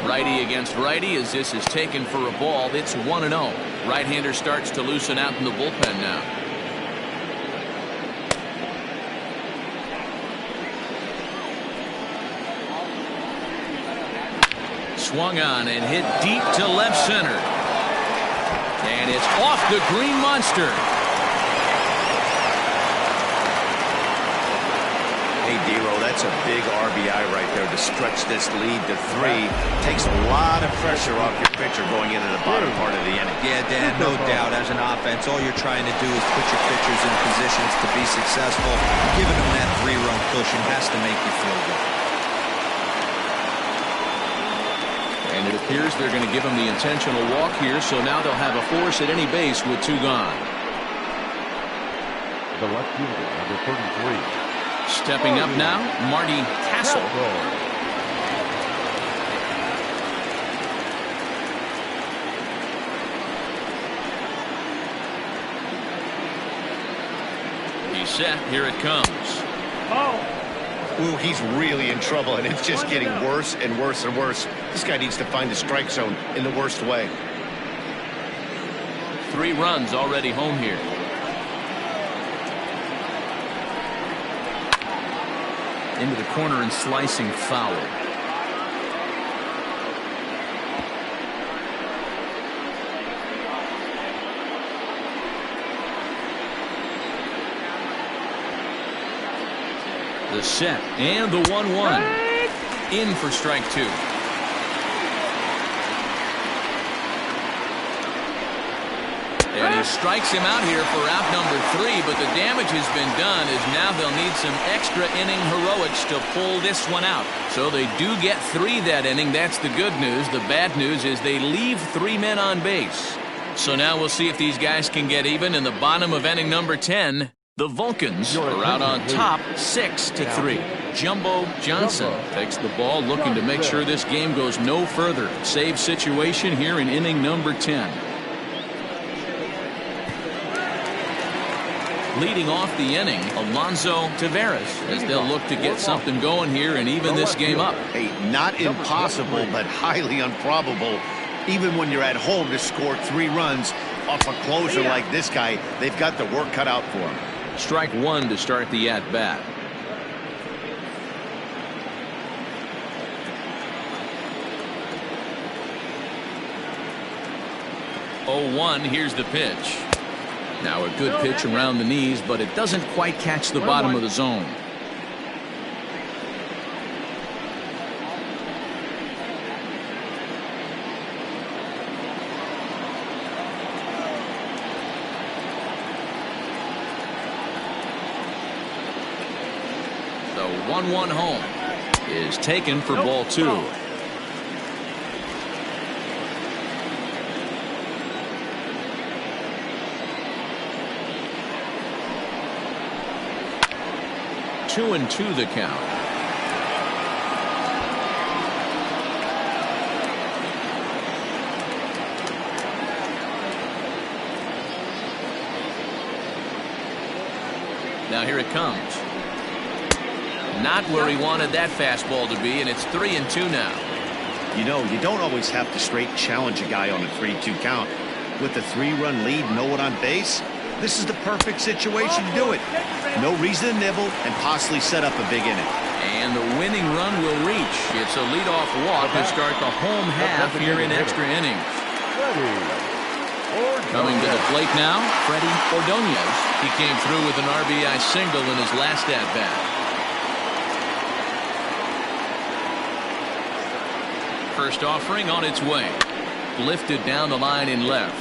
Righty against righty as this is taken for a ball. It's 1-0. Right-hander starts to loosen out in the bullpen now. Swung on and hit deep to left center. And it's off the green monster. Hey, Dero, that's a big RBI right there to stretch this lead to 3. Takes a lot of pressure off your pitcher going into the bottom part of the inning. Yeah, Dan, no doubt. As an offense, all you're trying to do is put your pitchers in positions to be successful. Giving them that 3-run cushion has to make you feel good. And it appears they're going to give him the intentional walk here, so now they'll have a force at any base with 2 gone. The left fielder, number 33. Stepping up now, Marty Castle. He's set. Here it comes. Oh. Ooh, he's really in trouble, and it's just getting worse and worse and worse. This guy needs to find the strike zone in the worst way. 3 runs already home here. Into the corner and slicing foul. The set and the 1-1. In for strike 2. And he strikes him out here for out number 3, but the damage has been done as now they'll need some extra inning heroics to pull this one out. So they do get 3 that inning. That's the good news. The bad news is they leave 3 men on base. So now we'll see if these guys can get even in the bottom of inning number 10. The Vulcans are out on top 6-3. Jumbo Johnson takes the ball, looking to make sure this game goes no further. Save situation here in inning number 10. Leading off the inning, Alonso Taveras, as they'll look to get something going here and even this game up. Hey, not impossible, but highly improbable. Even when you're at home to score 3 runs off a closer like this guy, they've got the work cut out for him. Strike 1 to start the at-bat. Oh, 1, here's the pitch. Now a good pitch around the knees, but it doesn't quite catch the bottom of the zone. The 1-1 home is taken for ball 2. Two and 2 the count. Now here it comes. Not where he wanted that fastball to be, and it's 3-2 now. You know, you don't always have to straight challenge a guy on a 3-2 count. With the 3-run lead, no one on base, this is the perfect situation to do it. No reason to nibble and possibly set up a big inning. And the winning run will reach. It's a leadoff walk to start the home half here in extra innings. Coming to the plate now, Freddie Ordonez. He came through with an RBI single in his last at-bat. First offering on its way. Lifted down the line in left.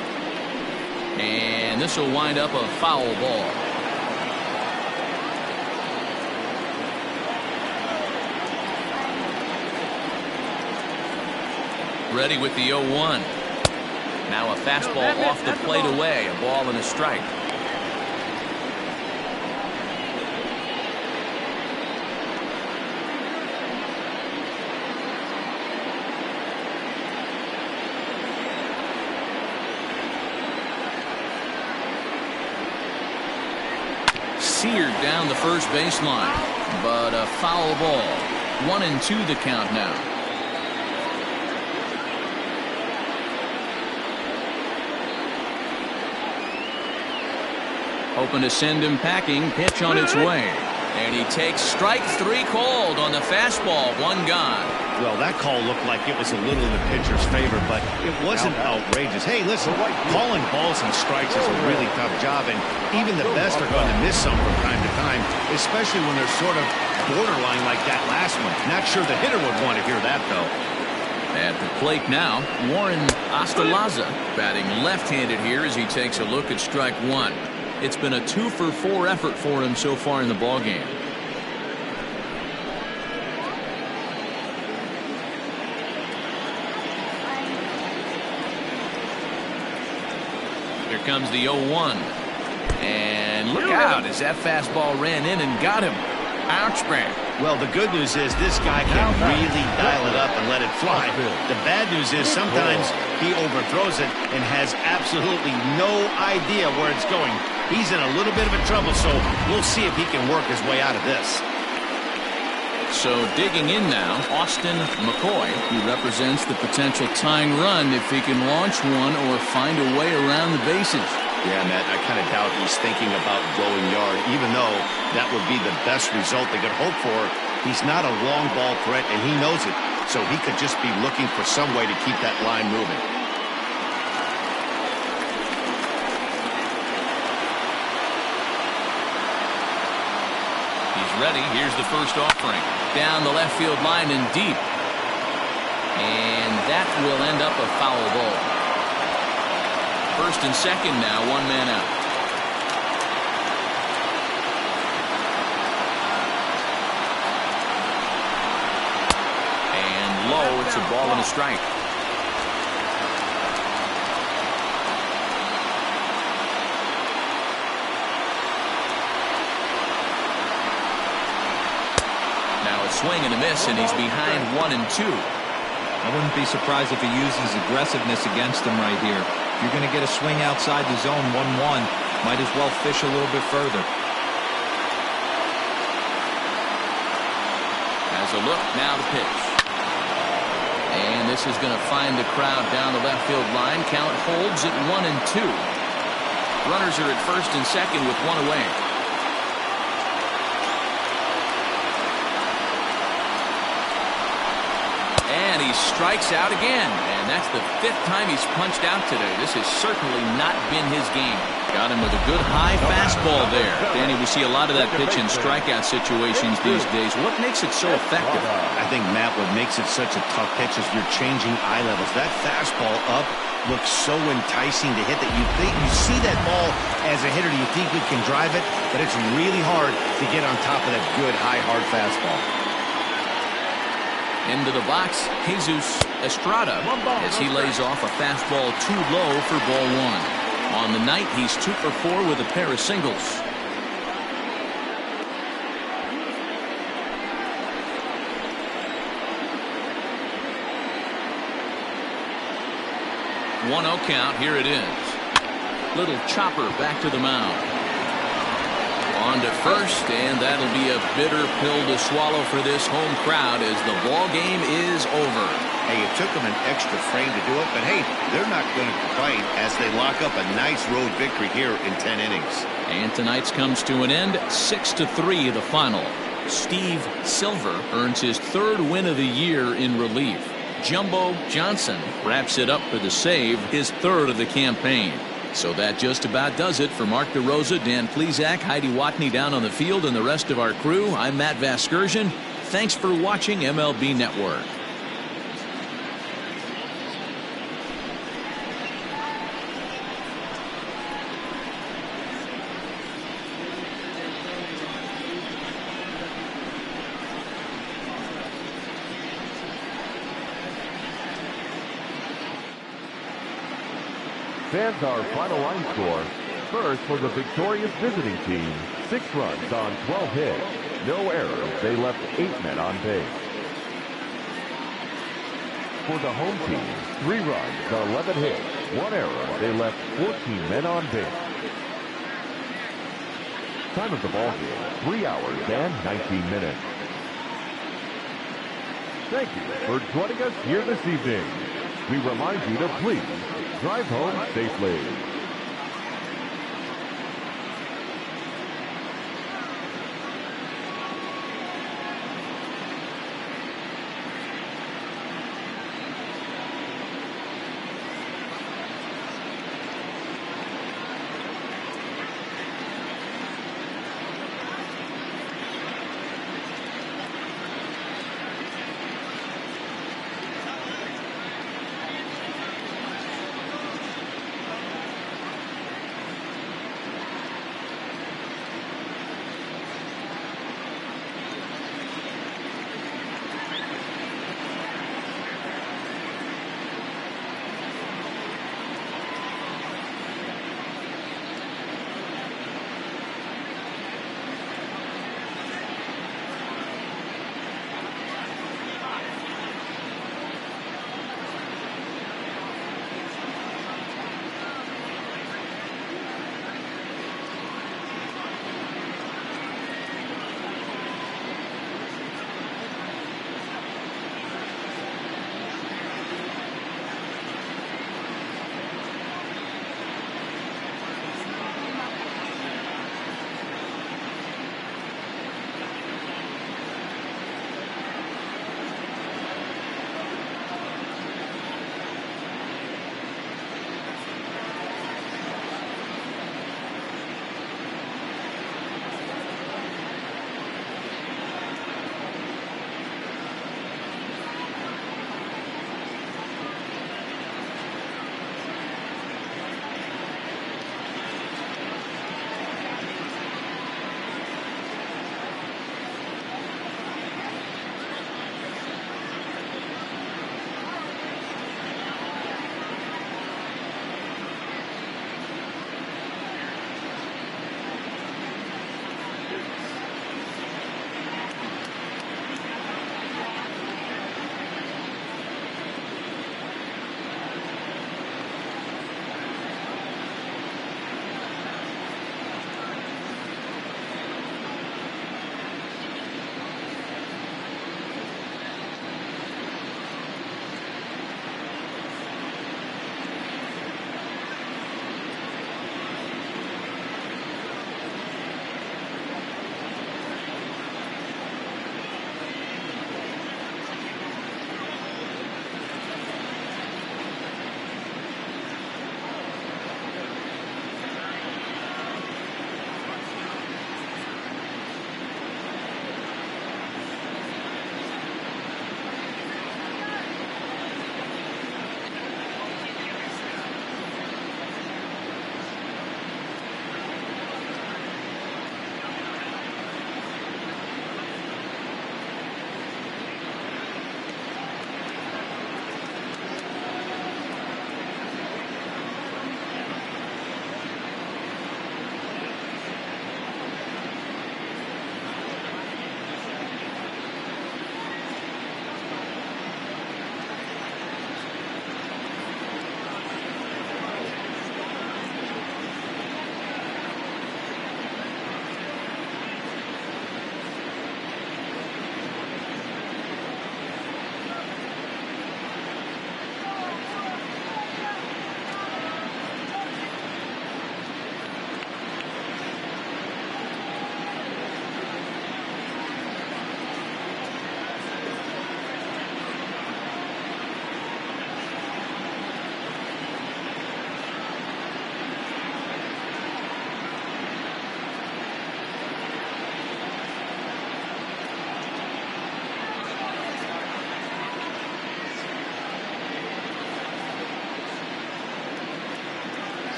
And this will wind up a foul ball. Ready with the 0-1. Now a fastball off the plate away. A ball and a strike. Seared down the first baseline, but a foul ball. 1-2 the count now. Hoping to send him packing. Pitch on its way. And he takes strike 3 called on the fastball. 1 gone. Well, that call looked like it was a little in the pitcher's favor, but it wasn't outrageous. Hey, listen, calling balls and strikes is a really tough job, and even the best are going to miss some from time to time, especially when they're sort of borderline like that last one. Not sure the hitter would want to hear that, though. At the plate now, Warren Ostalaza batting left-handed here as he takes a look at strike 1. It's been a 2-for-4 effort for him so far in the ballgame. Here comes the 0-1. And look out as that fastball ran in and got him. Ouch, man. Well, the good news is this guy can really dial it up and let it fly. The bad news is sometimes he overthrows it and has absolutely no idea where it's going. He's in a little bit of a trouble, so we'll see if he can work his way out of this. So digging in now, Austin McCoy. He represents the potential tying run if he can launch one or find a way around the bases. Yeah, Matt, I kind of doubt he's thinking about going yard, even though that would be the best result they could hope for. He's not a long ball threat, and he knows it, so he could just be looking for some way to keep that line moving. He's ready. Here's the first offering. Down the left field line and deep. And that will end up a foul ball. First and second now, one man out. And low, it's a ball and a strike. Now a swing and a miss, and he's behind 1-2. I wouldn't be surprised if he uses aggressiveness against him right here. If you're going to get a swing outside the zone 1-1, might as well fish a little bit further. As a look, now the pitch. And this is going to find the crowd down the left field line. Count holds at 1-2. Runners are at first and second with one away. And he strikes out again. And that's the 5th time he's punched out today. This has certainly not been his game. Got him with a good high fastball there. Danny, we see a lot of that pitch in strikeout situations these days. What makes it so effective? I think, Matt, what makes it such a tough pitch is you're changing eye levels. That fastball up looks so enticing to hit that you think you see that ball as a hitter. You think you can drive it, but it's really hard to get on top of that good, high, hard fastball. Into the box, Jesus Estrada as he lays off a fastball too low for ball one. On the night, he's 2 for 4 with a pair of singles. One 0 count. Here it is. Little chopper back to the mound. On to first, and that'll be a bitter pill to swallow for this home crowd as the ball game is over. Hey, it took them an extra frame to do it, but hey, they're not going to complain as they lock up a nice road victory here in 10 innings. And tonight's comes to an end, 6-3 the final. Steve Silver earns his 3rd win of the year in relief. Jumbo Johnson wraps it up for the save, his 3rd of the campaign. So that just about does it for Mark DeRosa, Dan Plesac, Heidi Watney down on the field, and the rest of our crew. I'm Matt Vasgersian. Thanks for watching MLB Network. Fans, our final line score. First for the victorious visiting team, 6 runs on 12 hits. No errors. They left 8 men on base. For the home team, 3 runs, 11 hits. 1 error. They left 14 men on base. Time of the ball game, 3 hours and 19 minutes. Thank you for joining us here this evening. We remind you to please drive home safely.